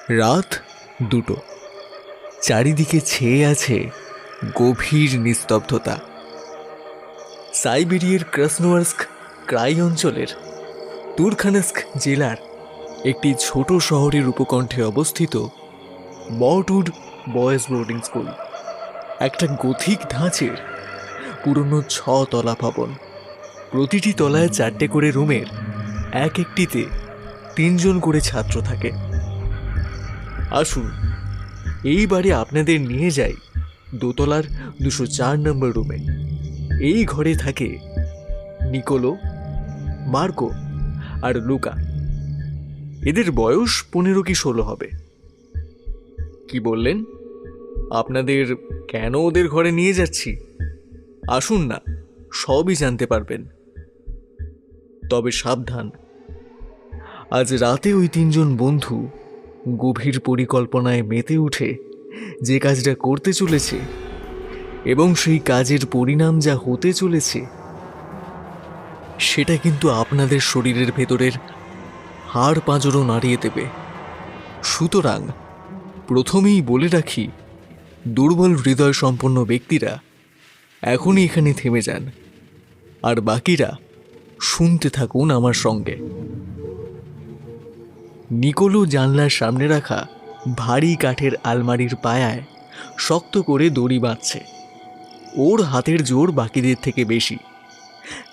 রাত 2টো। চারিদিকে ছেয়ে আছে গভীর নিস্তব্ধতা। সাইবেরিয়ার ক্রাসনোয়ার্স্ক ক্রাই অঞ্চলের তুরখানস্ক জেলার একটি ছোট শহরের উপকণ্ঠে অবস্থিত মর্টউড বয়েজ বোর্ডিং স্কুল একটা গথিক ধাঁচের পুরনো 6 তলা ভবন। প্রতিটি তলায় 4টে করে রুমের এক একটিতে 3 জন করে ছাত্র থাকে। আসুন এইবারে আপনাদের নিয়ে যাই দোতলার 204 নম্বর রুমে। এই ঘরে থাকে নিকোলো, মার্কো আর লুকা। এদের বয়স 15 কি 16 হবে। কি বললেন? আপনাদের কেন ওদের ঘরে নিয়ে যাচ্ছি? আসুন না, সবই জানতে পারবেন। তবে সাবধান, আজ রাতে ওই 3 জন বন্ধু গভীর পরিকল্পনায় মেতে উঠে যে কাজটা করতে চলেছে এবং সেই কাজের পরিণাম যা হতে চলেছে সেটা কিন্তু আপনাদের শরীরের ভেতরের হাড় পাঁজরও নাড়িয়ে দেবে। সুতরাং প্রথমেই বলে রাখি, দুর্বল হৃদয় সম্পন্ন ব্যক্তিরা এখনই এখানে থেমে যান, আর বাকিরা শুনতে থাকুন আমার সঙ্গে। নিকোলো জানলার সামনে রাখা ভারী কাঠের আলমারির পায়ায় শক্ত করে দড়ি বাঁধছে। ওর হাতের জোর বাকিদের থেকে বেশি,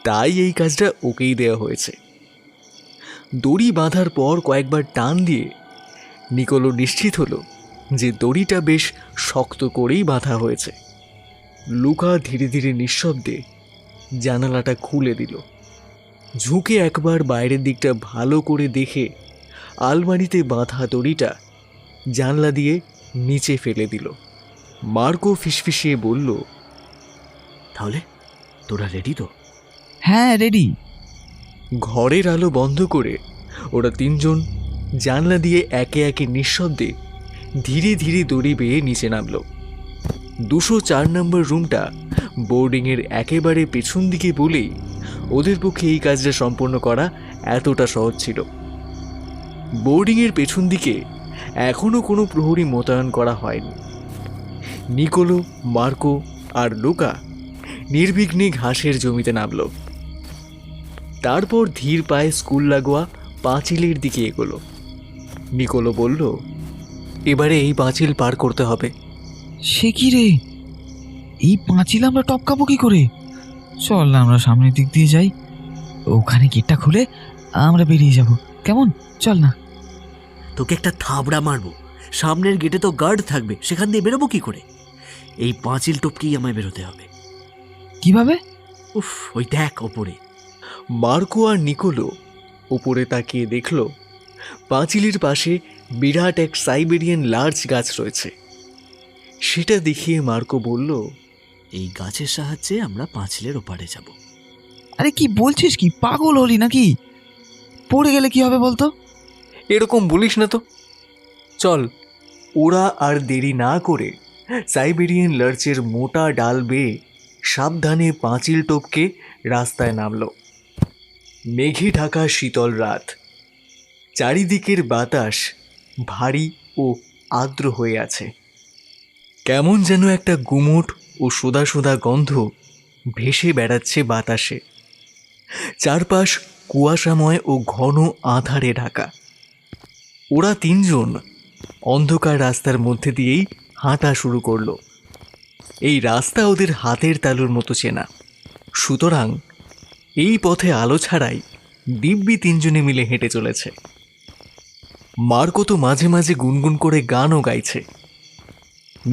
তাই এই কাজটা ওকেই দেওয়া হয়েছে। দড়ি বাঁধার পর কয়েকবার টান দিয়ে নিকোলো নিশ্চিত হলো যে দড়িটা বেশ শক্ত করেই বাঁধা হয়েছে। লুকা ধীরে ধীরে নিঃশব্দে জানালাটা খুলে দিল। ঝুঁকে একবার বাইরের দিকটা ভালো করে দেখে আলমারিতে বাঁধা দড়িটা জানলা দিয়ে নিচে ফেলে দিল। মার্কো ফিসফিসিয়ে বলল, তাহলে তোরা রেডি তো? হ্যাঁ, রেডি। ঘরের আলো বন্ধ করে ওরা 3 জন জানলা দিয়ে একে একে নিঃশব্দে ধীরে ধীরে দড়ি বেয়ে নিচে নামল। 204 নম্বর রুমটা বোর্ডিংয়ের একেবারে পেছন দিকে বলেই ওদের পক্ষে এই কাজটা সম্পন্ন করা এতটা সহজ ছিল। বোর্ডিংয়ের পেছন দিকে এখনও কোনো প্রহরী মোতায়েন করা হয়নি। নিকোলো, মার্কো আর লুকা নির্বিঘ্নে ঘাসের জমিতে নামল। তারপর ধীর পায়ে স্কুল লাগোয়া পাঁচিলের দিকে এগোলো। নিকোলো বলল, এবারে এই পাঁচিল পার করতে হবে। সে কি রে, এই পাঁচিল আমরা টপকাবো কি করে? চল না, আমরা সামনের দিক দিয়ে যাই, ওখানে গেটটা খুলে আমরা বেরিয়ে যাব। কেমন? চল না। তোকে একটা থাবড়া মারবো। সামনের গেটে তো গার্ড থাকবে, সেখান দিয়ে বেরোবো কি করে? এই পাঁচিল টপকেই আমায় বেরোতে হবে। কিভাবে? উফ, ওই দেখ ওপরে। মার্কো আর নিকোলো উপরে তাকিয়ে দেখল পাঁচিলের পাশে বিরাট এক সাইবেরিয়ান লার্চ গাছ রয়েছে। সেটা দেখিয়ে মার্কো বলল, এই গাছের সাহায্যে আমরা পাঁচিলের ওপারে যাব। আরে কি বলছিস? কি পাগল হলি নাকি? পড়ে গেলে কি হবে বলতো? এরকম বলিস না তো। চল। ওরা আর দেরি না করে সাইবেরিয়ান লার্চের মোটা ডাল বেয়ে সাবধানে পাঁচিল টপকে রাস্তায় নামল। মেঘে ঢাকা শীতল রাত, চারিদিকের বাতাস ভারী ও আর্দ্র হয়ে আছে। কেমন যেন একটা গুমোট ও সোদা সোদা গন্ধ ভেসে বেড়াচ্ছে বাতাসে। চারপাশ কুয়াশাময় ও ঘন আঁধারে ঢাকা। ওরা 3 জন অন্ধকার রাস্তার মধ্যে দিয়েই হাঁটা শুরু করল। এই রাস্তা ওদের হাতের তালুর মতো চেনা, সুতরাং এই পথে আলো ছাড়াই দিব্যি 3 জনে মিলে হেঁটে চলেছে। মার্কো তো মাঝে মাঝে গুনগুন করে গানও গাইছে।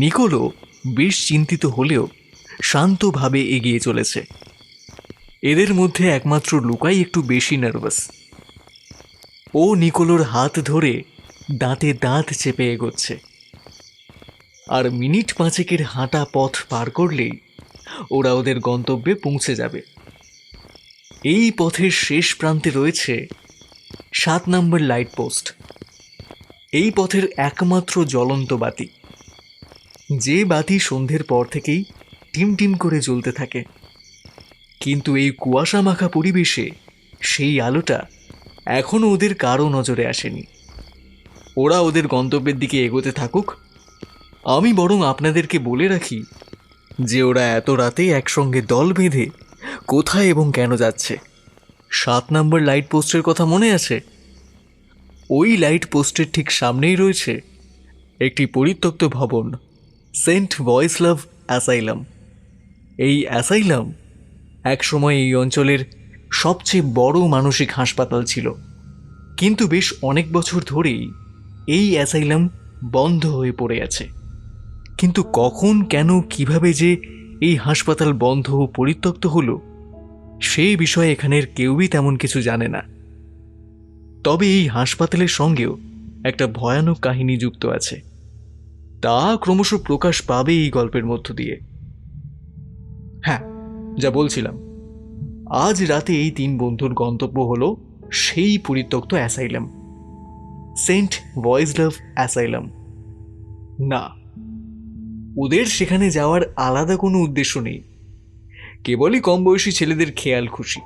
নিকোলো বেশ চিন্তিত হলেও শান্তভাবে এগিয়ে চলেছে। এদের মধ্যে একমাত্র লুকাই একটু বেশি নার্ভাস। ও নিকোলোর হাত ধরে দাঁতে দাঁত চেপে এগোচ্ছে। আর মিনিট 5 হাঁটা পথ পার করলেই ওরা ওদের গন্তব্যে পৌঁছে যাবে। এই পথের শেষ প্রান্তে রয়েছে 7 নম্বর লাইট পোস্ট, এই পথের একমাত্র জ্বলন্ত বাতি, যে বাতি সন্ধ্যের পর থেকেই টিম টিম করে জ্বলতে থাকে। কিন্তু এই কুয়াশা মাখা পরিবেশে সেই আলোটা এখনো ওদের কারো নজরে আসেনি। ওরা ওদের গন্তব্যের দিকে এগোতে থাকুক। আমি বরং আপনাদেরকে বলে রাখি যে ওরা এত রাতে একসঙ্গে দল বেঁধে কোথায় এবং কেন যাচ্ছে। 7 নম্বর লাইট পোস্টের কথা মনে আছে? ওই লাইট পোস্টের ঠিক সামনেই রয়েছে একটি পরিত্যক্ত ভবন, সেন্ট ভয়েসলাভ অ্যাসাইলাম। এই অ্যাসাইলাম একসময় এই অঞ্চলের সবচেয়ে বড় মানসিক হাসপাতাল ছিল, কিন্তু বেশ অনেক বছর ধরেই এই অ্যাসাইলাম বন্ধ হয়ে পড়ে আছে। কিন্তু কখন, কেন, কিভাবে যে এই হাসপাতাল বন্ধ ও পরিত্যক্ত হলো সেই বিষয়ে এখানের কেউই তেমন কিছু জানে না। তবে এই হাসপাতালের সঙ্গেও একটা ভয়ানক কাহিনী যুক্ত আছে, তা ক্রমশ প্রকাশ পাবে এই গল্পের মধ্য দিয়ে। হ্যাঁ, যা বলছিলাম, আজ রাতে এই 3 বন্ধুর গন্তব্য হলো সেই পরিত্যক্ত অ্যাসাইলাম, সেন্ট ভয়েসলাভ অ্যাসাইলাম। না, ওদের সেখানে যাওয়ার আলাদা কোনো উদ্দেশ্য নেই, কেবলই কম বয়সী ছেলেদের খেয়াল খুশি।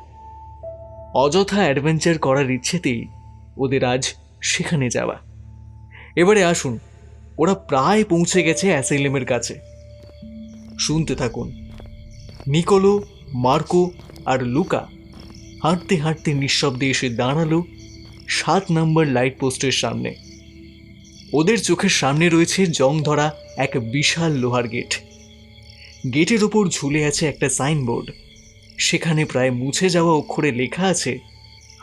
অযথা অ্যাডভেঞ্চার করার ইচ্ছেতেই ওদের আজ সেখানে যাওয়া। এবারে আসুন, ওরা প্রায় পৌঁছে গেছে অ্যাসাইলামের কাছে। শুনতে থাকুন। নিকোলো, মার্কো আর লুকা হাঁটতে হাঁটতে নিঃশব্দে এসে দাঁড়ালো 7 নম্বর লাইট পোস্টের সামনে। ওদের চোখের সামনে রয়েছে জং ধরা এক বিশাল লোহার গেট। গেটের ওপর ঝুলে আছে একটা সাইনবোর্ড। সেখানে প্রায় মুছে যাওয়া অক্ষরে লেখা আছে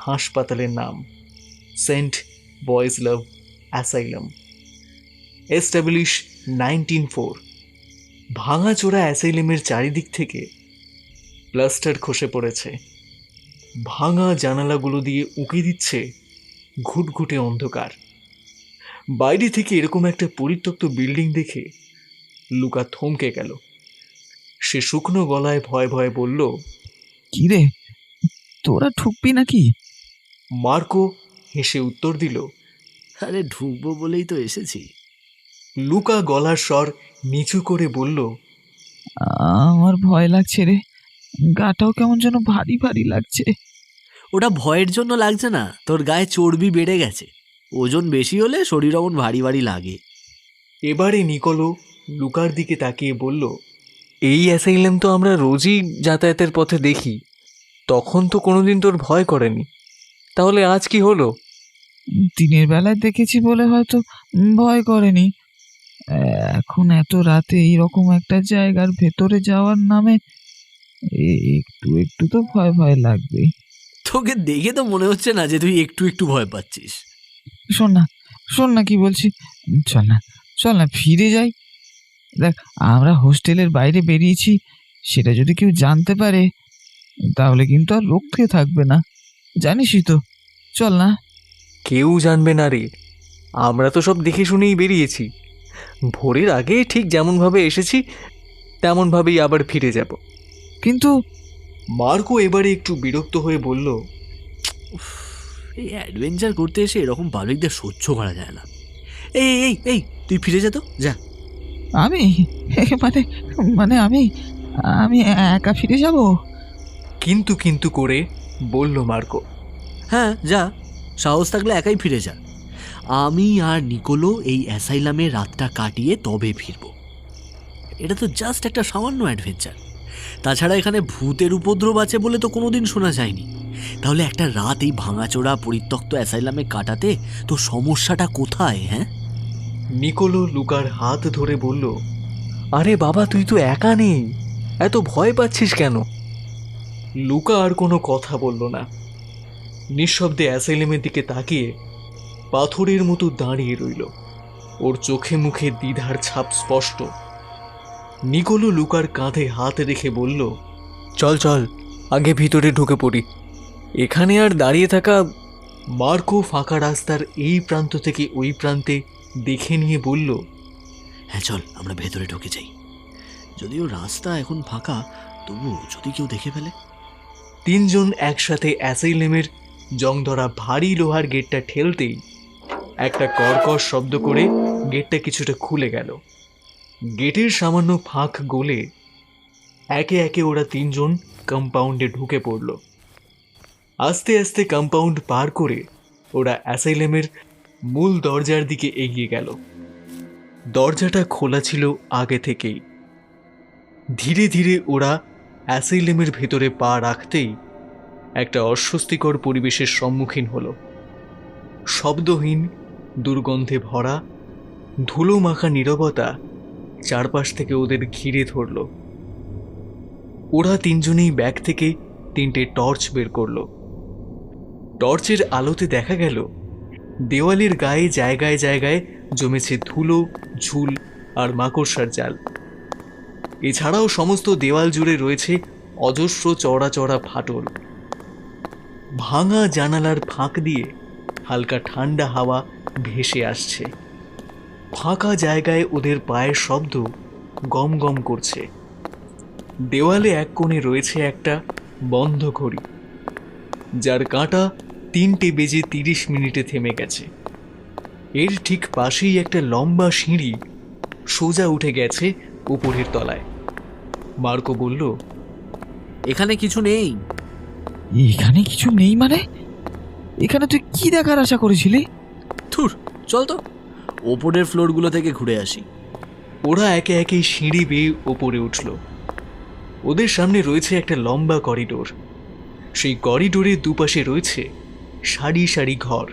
হাসপাতালের নাম, সেন্ট ভয়েসলাভ অ্যাসাইলাম, এস্টাবলিশ 1904। ভাঙাচোরা অ্যাসাইলামের চারিদিক থেকে প্লাস্টার খসে পড়েছে। ভাঙা জানালাগুলো দিয়ে উঁকি দিচ্ছে ঘুটঘুটে অন্ধকার। বাইরে থেকে এরকম একটা পরিত্যক্ত বিল্ডিং দেখে লুকা থমকে গেল। সে শুকনো গলায় ভয়ে ভয়ে বলল, কি রে, তোরা ঠুকবি নাকি? মার্কো হেসে উত্তর দিল, আরে ঢুকবো বলেই তো এসেছি। লুকা গলার স্বর নিচু করে বলল, আমার ভয় লাগছে রে, গাটাও কেমন যেন ভারী ভারী লাগছে। ওটা ভয়ের জন্য লাগছে না, তোর গায়ে চর্বি বেড়ে গেছে। ওজন বেশি হলে শরীর অমন ভারী ভারী লাগে। এবারে নিকোলো লুকার দিকে তাকিয়ে বলল, এই অ্যাসাইলাম তো আমরা রোজই যাতায়াতের পথে দেখি, তখন তো কোনোদিন তোর ভয় করেনি, তাহলে আজ কি হলো? দিনের বেলায় দেখেছি বলে হয়তো ভয় করেনি, এখন এত রাতে এইরকম একটা জায়গার ভেতরে যাওয়ার নামে একটু একটু তো ভয় ভয় লাগবে। তোকে দেখে তো মনে হচ্ছে না যে তুই একটু একটু ভয় পাচ্ছিস। শোন না, শোন না কি বলছি, চল না, চল না ফিরে যাই। দেখ, আমরা হোস্টেলের বাইরে বেরিয়েছি, সেটা যদি কেউ জানতে পারে তাহলে কিন্তু আর রক্ষে থাকবে না, জানিসই তো। চল না। কেউ জানবে না রে, আমরা তো সব দেখে শুনেই বেরিয়েছি। ভোরের আগে ঠিক যেমনভাবে এসেছি তেমনভাবেই আবার ফিরে যাব। কিন্তু মার্কো এবারে একটু বিরক্ত হয়ে বলল, এই অ্যাডভেঞ্চার করতে এসে এরকম পাবলিকদের সহ্য করা যায় না। এই এই এই তুই ফিরে যা তো, যা। আমি মানে মানে আমি আমি একা ফিরে যাব? কিন্তু কিন্তু করে বলল মার্কো। হ্যাঁ যা, সাহস থাকলে একাই ফিরে যা। আমি আর নিকোলো এই অ্যাসাইলামে রাতটা কাটিয়ে তবে ফিরব। এটা তো জাস্ট একটা সামান্য অ্যাডভেঞ্চার। তাছাড়া এখানে ভূতের উপদ্রব আছে বলে তো কোনোদিন শোনা যায়নি। তাহলে একটা রাত এই ভাঙাচোরা পরিত্যক্ত অ্যাসাইলামে কাটাতে তো সমস্যাটা কোথায়? হ্যাঁ, নিকোলো লুকার হাত ধরে বলল, আরে বাবা, তুই তো একা নেই, এত ভয় পাচ্ছিস কেন? লুকা আর কোনো কথা বলল না। নিঃশব্দে অ্যাসাইলামের দিকে তাকিয়ে পাথরের মতো দাঁড়িয়ে রইল। ওর চোখে মুখে দ্বিধার ছাপ স্পষ্ট। নিকোলো লুকার কাঁধে হাত রেখে বলল, চল চল, আগে ভিতরে ঢুকে পড়ি, এখানে আর দাঁড়িয়ে থাকা। মার্কো ফাঁকা রাস্তার এই প্রান্ত থেকে ওই প্রান্তে দেখে নিয়ে বলল, হ্যাঁ চল আমরা ভেতরে ঢুকে যাই। যদিও রাস্তা এখন ফাঁকা, তবু যদি কেউ দেখে ফেলে। 3 জন একসাথে অ্যাসাইলামের জং ধরা ভারী লোহার গেটটা ঠেলতেই একটা কর্কশ শব্দ করে গেটটা কিছুটা খুলে গেল। গেটের সামান্য ফাঁক গলে একে একে ওরা 3 জন কম্পাউন্ডে ঢুকে পড়ল। আস্তে আস্তে কম্পাউন্ড পার করে ওরা অ্যাসাইলামের মূল দরজার দিকে এগিয়ে গেল। দরজাটা খোলা ছিল আগে থেকেই। ধীরে ধীরে ওরা অ্যাসাইলামের ভেতরে পা রাখতেই একটা অস্বস্তিকর পরিবেশের সম্মুখীন হলো। শব্দহীন, দুর্গন্ধে ভরা, ধুলো মাখা নীরবতা চারপাশ থেকে ওদের ঘিরে ধরল। ওরা তিনজনেই ব্যাগ থেকে 3টে টর্চ বের করল। টর্চের আলোতে দেখা গেল দেওয়ালের গায়ে জায়গায় জায়গায় জমেছে ধুলো, ঝুল আর মাকড়সার জাল। এছাড়াও সমস্ত দেওয়াল জুড়ে রয়েছে অজস্র চওড়া চওড়া ফাটল। ভাঙা জানালার ফাঁক দিয়ে হালকা ঠান্ডা হাওয়া ভেসে আসছে। ফাঁকা জায়গায় ওদের পায়ের শব্দ গম গম করছে। দেওয়ালে এক কোণে রয়েছে একটা বন্ধ ঘড়ি, যার কাঁটা 3:30 থেমে গেছে। এর ঠিক পাশেই একটা লম্বা সিঁড়ি সোজা উঠে গেছে উপরের তলায়। মার্কো বলল, এখানে কিছু নেই। এখানে কিছু নেই মানে? এখানে তুই কি দেখার আশা করেছিলি? থুর, চল তো ওপরের ফ্লোরগুলো থেকে ঘুরে আসি। ওরা একে একে সিঁড়ি বেয়ে ওপরে উঠল। ওদের সামনে রয়েছে একটা লম্বা করিডোর। সেই করিডোরের দুপাশে রয়েছে সারি সারি ঘর।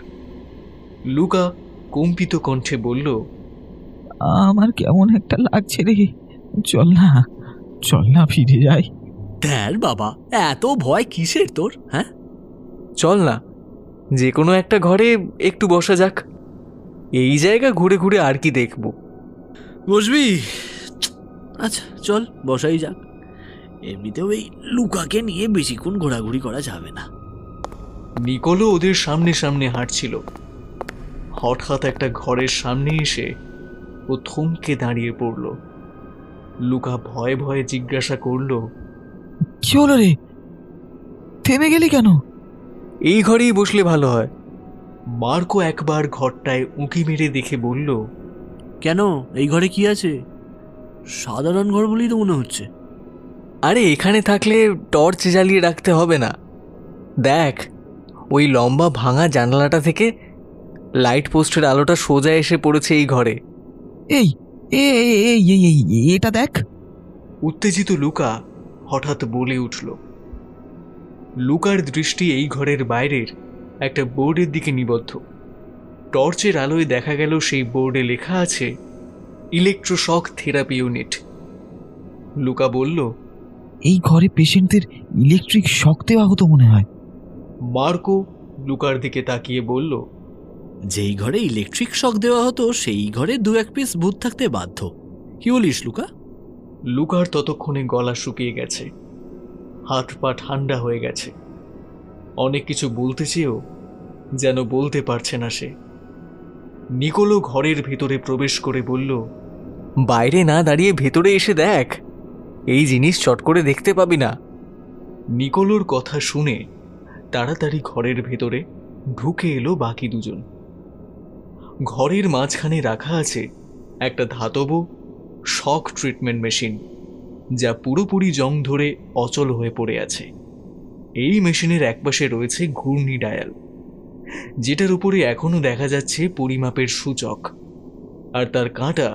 লুকা কম্পিত কণ্ঠে বলল, আমার কেমন একটা লাগছে রে। চল না, চল না, ফিরে যাই। দেখ বাবা, এত ভয় কিসের তোর? হ্যাঁ, চল না, যে কোনো একটা ঘরে একটু বসা যাক। এই জায়গা ঘুরে ঘুরে আর কি দেখব। বসবি? আচ্ছা চল, বসাই যাক। এমনিতেও এই লুকাকে নিয়ে বেশিক্ষণ ঘোরাঘুরি করা যাবে না। নিকোলো ওদের সামনে সামনে হাঁটছিল। হঠাৎ একটা ঘরের সামনে এসে ও থমকে দাঁড়িয়ে পড়ল। লুকা ভয়ে ভয়ে জিজ্ঞাসা করল, কি হলো রে? থেমে গেলি কেন? এই ঘরেই বসলে ভালো হয়। মার্কো একবার ঘরটায় উঁকি মেরে দেখে বলল, কেন, এই ঘরে কি আছে? সাধারণ ঘর বলেই তো মনে হচ্ছে। আরে এখানে থাকলে টর্চ জ্বালিয়ে রাখতে হবে না। দেখ, ওই লম্বা ভাঙা জানালাটা থেকে লাইট পোস্টের আলোটা সোজা এসে পড়েছে এই ঘরে। এই এই এই এই এই এটা দেখ। উত্তেজিত লুকা হঠাৎ বলে উঠল। লুকার দৃষ্টি এই ঘরের বাইরের একটা বোর্ডের দিকে নিবদ্ধ। টর্চের আলোয় দেখা গেল সেই বোর্ডে লেখা আছে ইলেকট্রোশক থেরাপি ইউনিট। লুকা বলল, এই ঘরে পেশেন্টদের ইলেকট্রিক শক দেওয়া হতো মনে হয়। মার্কো লুকার দিকে তাকিয়ে বলল, যেই ঘরে ইলেকট্রিক শক দেওয়া হতো সেই ঘরে 2-1 পিস ভূত থাকতে বাধ্য। কি বলিস লুকা? লুকার ততক্ষণে গলা শুকিয়ে গেছে, হাত পা ঠান্ডা হয়ে গেছে। অনেক কিছু বলতে চেয়েও যেন বলতে পারছে না সে। নিকোলো ঘরের ভেতরে প্রবেশ করে বলল, বাইরে না দাঁড়িয়ে ভেতরে এসে দেখ, এই জিনিস চট করে দেখতে পাবি না। নিকোলোর কথা শুনে তাড়াতাড়ি ঘরের ভেতরে ঢুকে এলো বাকি দুজন। ঘরের মাঝখানে রাখা আছে একটা ধাতব শক ট্রিটমেন্ট মেশিন, যা পুরোপুরি জং ধরে অচল হয়ে পড়ে আছে। এই মেশিনের একপাশে রয়েছে ঘূর্ণি ডায়াল, যেটার উপরে এখনো দেখা যাচ্ছে পরিমাপের সূচক, আর তার কাঁটা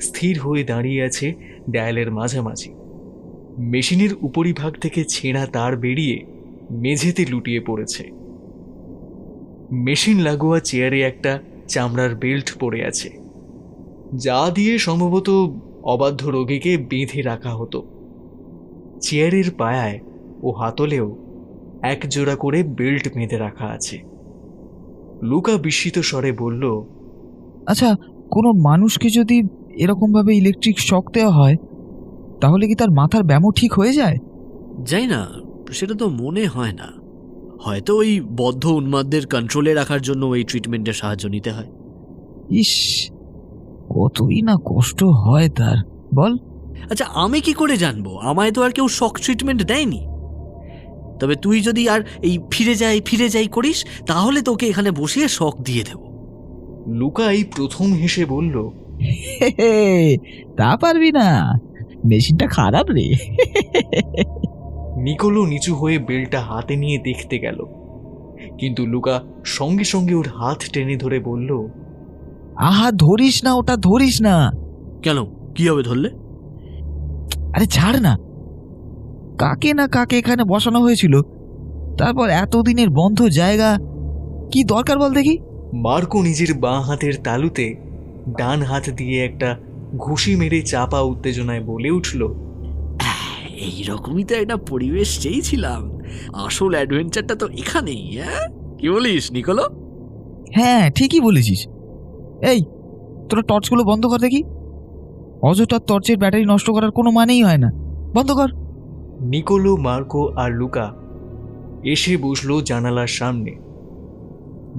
স্থির হয়ে দাঁড়িয়ে আছে ডায়ালের মাঝামাঝি। মেশিনের উপরিভাগ থেকে ছেঁড়া তার বেরিয়ে মেঝেতে লুটিয়ে পড়েছে। মেশিন লাগোয়া চেয়ারে একটা চামড়ার বেল্ট পড়ে আছে, যা দিয়ে সম্ভবত অবাধ্য রোগীকে বেঁধে রাখা হতো। চেয়ারের পায়ায় ও হাতলেও এক জোড়া করে বেল্ট বেঁধে রাখা আছে। লুকা বিস্মিত স্বরে বলল, আচ্ছা, কোনো মানুষকে যদি এরকমভাবে ইলেকট্রিক শক দেওয়া হয় তাহলে কি তার মাথার ব্যামো ঠিক হয়ে যায়? যাই না, সেটা তো মনে হয় না। হয়তো ওই বদ্ধ উন্মাদদের কন্ট্রোলে রাখার জন্য ওই ট্রিটমেন্টের সাহায্য নিতে হয়। ইস, কতই না কষ্ট হয় তার, বল। আচ্ছা, আমি কি করে জানবো? আমায় তো আর কেউ শক ট্রিটমেন্ট দেয়নি। তবে তুই যদি আর এই ফিরে যাই করিস, তাহলে তোকে এখানে বসিয়ে শক দিয়ে দেব। লুকা এই প্রথম হেসে বলল, তা পারবি না, মেশিনটা খারাপ রে। নিকোলো নিচু হয়ে বেলটা হাতে নিয়ে দেখতে গেল। কিন্তু লুকা সঙ্গে সঙ্গে ওর হাত টেনে ধরে বলল, আহা ধরিস না, ওটা ধরিস না। কেন, কি হবে ধরলে? আরে ছাড় না, কাকে না কাকে এখানে বসানো হয়েছিল, তারপর এতদিনের বন্ধ জায়গা, কি দরকার বল দেখি। মার্কো নিজের বাঁ হাতের তালুতে ডান হাত দিয়ে একটা ঘুষি মেরে চাপা উত্তেজনায় বলে উঠল, এইরকমই তো একটা পরিবেশ চেয়েছিলাম। আসল অ্যাডভেঞ্চারটা তো এখানেই। হ্যাঁ, কি বলিস নিকোলো? হ্যাঁ ঠিকই বলেছিস। এই তোরা টর্চগুলো বন্ধ কর দেখি, অযথা টর্চের ব্যাটারি নষ্ট করার কোনো মানেই হয় না, বন্ধ কর। নিকোলো, মার্কো আর লুকা এসে বসলো জানালার সামনে।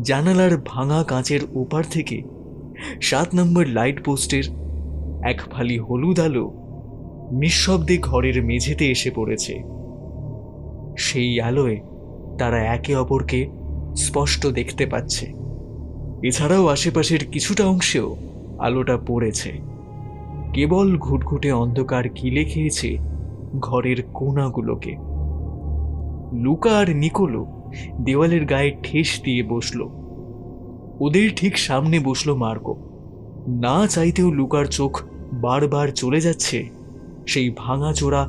জানালার ভাঙা কাঁচের ওপার থেকে 7 নম্বর লাইট পোস্টের এক ফালি হলুদ আলো নিঃশব্দে ঘরের মেঝেতে এসে পড়েছে। সেই আলোয় তারা একে অপরকে স্পষ্ট দেখতে পাচ্ছে। এছাড়াও আশেপাশের কিছুটা অংশেও আলোটা পড়েছে। কেবল ঘুটঘুটে অন্ধকার গিলে খেয়েছে ঘরের কোণাগুলোকে। লুকা আর নিকোলো দেওয়ালের গায়ে ঠেস দিয়ে বসলো। ওদের ঠিক সামনে বসলো মার্কো। না চাইতেও লুকার চোখ বারবার চলে যাচ্ছে সেই ভাঙাচোরা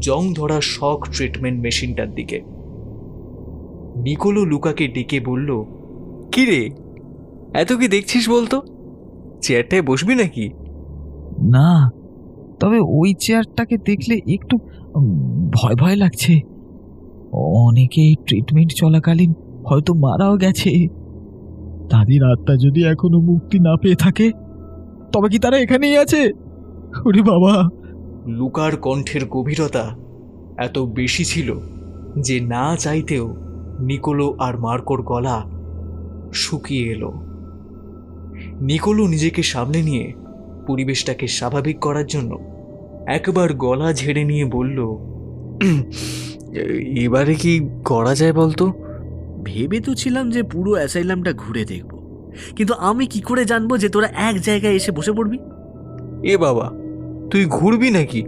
জং ধরা শক ট্রিটমেন্ট মেশিনটার দিকে। নিকোলো লুকাকে ডেকে বলল, কি রে, এত কি দেখছিস বলতো? চেয়ারটায় বসবি নাকি? না, তবে ওই চেয়ারটাকে দেখলে একটু ভয় ভয় লাগছে। অনেকে ট্রিটমেন্ট চলাকালীন হয়তো মারাও গেছে। তাদের আত্মা যদি এখনো মুক্তি না পেয়ে থাকে, তবে কি তারা এখানেই আছে? ওরে বাবা! লুকার কণ্ঠের গভীরতা এত বেশি ছিল যে না চাইতেও নিকোলো আর মার্কোর গলা শুকিয়ে এলো। নিকোলো নিজেকে সামনে নিয়ে পরিবেশটাকে স্বাভাবিক করার জন্য একবার গলা ঝেড়ে নিয়ে বলল, এবারে কি করা যায় বলতো? ভেবে তো ছিলাম যে পুরো অ্যাসাইলামটা ঘুরে দেখব, কিন্তু আমি কি করে জানবো যে তোরা এক জায়গায় এসে বসে পড়বি? এ বাবা, তুই ঘুরবি নাকি?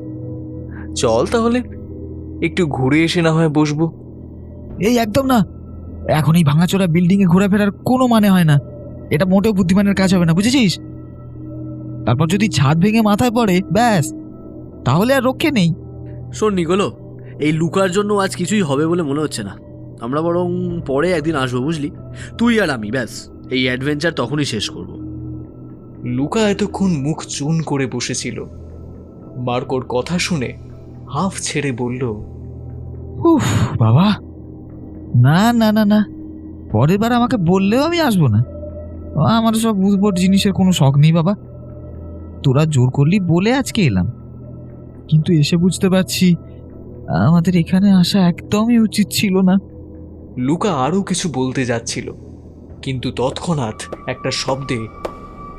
চল তাহলে একটু ঘুরে এসে না হয় বসবো। এই একদম না, এখন এই ভাঙাচোরা বিল্ডিং এ ঘোরাফেরার কোনো মানে হয় না। এটা মোটেও বুদ্ধিমানের কাজ হবে না, বুঝেছিস? তারপর যদি ছাদ ভেঙে মাথায় পড়ে, ব্যাস, তাহলে আর রক্ষে নেই। শোন নিকোলো, এই লুকার জন্য আজ কিছুই হবে বলে মনে হচ্ছে না। আমরা বরং পরে একদিন আসবো, বুঝলি? তুই আর আমি, ব্যাস, এই অ্যাডভেঞ্চার তখনই শেষ করব। লুকা এতক্ষণ মুখ চুন করে বসেছিল। মার্কোর কথা শুনে হাফ ছেড়ে বলল, উফ বাবা, না না না না, পরের বার আমাকে বললেও আমি আসবো না। আমার সব উদ্ভট জিনিসের কোনো শখ নেই বাবা। তোরা জোর করলি বলে আজকে এলাম, কিন্তু এসে বুঝতে পারছি আমাদের এখানে আসা একদমই উচিত ছিল না। লুকা আরও কিছু বলতে যাচ্ছিল, কিন্তু তৎক্ষণাৎ একটা শব্দে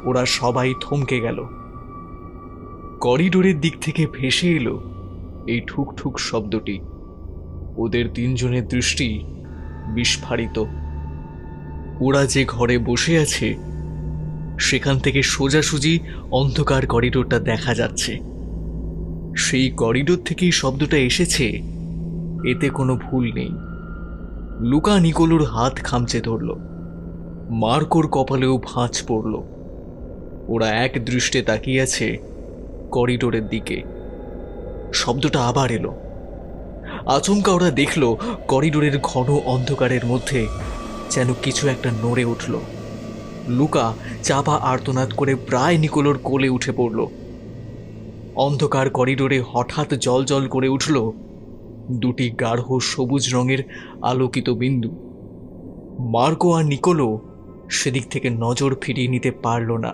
ওরা সবাই থমকে গেল। করিডোরের দিক থেকে ভেসে এলো এই ঠুকঠুক শব্দটি। ওদের তিনজনের দৃষ্টি বিস্ফারিত। ওরা যে ঘরে বসে আছে সেখান থেকে সোজাসুজি অন্ধকার করিডোরটা দেখা যাচ্ছে। সেই করিডোর থেকেই শব্দটা এসেছে, এতে কোনো ভুল নেই। লুকা নিকোলোর হাত খামচে ধরল। মার্কোর কপালেও ভাঁজ পড়ল। ওরা এক দৃষ্টে তাকিয়ে আছে করিডোরের দিকে। শব্দটা আবার এলো। আচমকা ওরা দেখল করিডোরের ঘন অন্ধকারের মধ্যে যেন কিছু একটা নড়ে উঠল। লুকা চাপা আর্তনাদ করে প্রায় নিকোলোর কোলে উঠে পড়ল। অন্ধকার করিডোরে হঠাৎ জ্বলজ্বল করে উঠল দুটি গাঢ় সবুজ রঙের আলোকিত বিন্দু। মার্কো আর নিকোলো সেদিক থেকে নজর ফিরিয়ে নিতে পারল না।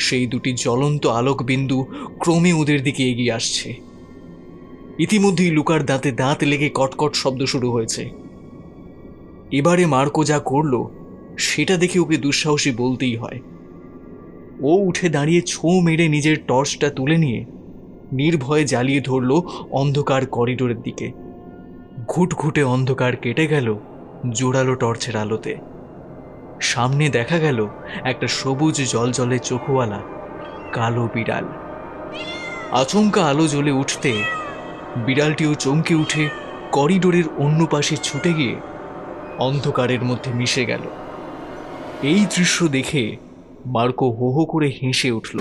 সেই দুটি জ্বলন্ত আলোক বিন্দু ক্রমে ওদের দিকে এগিয়ে আসছে। ইতিমধ্যেই লুকার দাঁতে দাঁত লেগে কটকট শব্দ শুরু হয়েছে। এবারে মার্কো যা করল সেটা দেখে ওকে দুঃসাহসী বলতেই হয়। ও উঠে দাঁড়িয়ে ছোঁ মেরে নিজের টর্চটা তুলে নিয়ে নির্ভয়ে জ্বালিয়ে ধরল অন্ধকার করিডোরের দিকে। ঘুটঘুটে অন্ধকার কেটে গেল জোরালো টর্চের আলোতে। সামনে দেখা গেল একটা সবুজ জলজলে চোখওয়ালা কালো বিড়াল। আচমকা আলো জ্বলে উঠতে বিড়ালটিও চমকে উঠে করিডোরের অন্য পাশে ছুটে গিয়ে অন্ধকারের মধ্যে মিশে গেল। এই দৃশ্য দেখে মার্কো হো হো করে হেসে উঠল।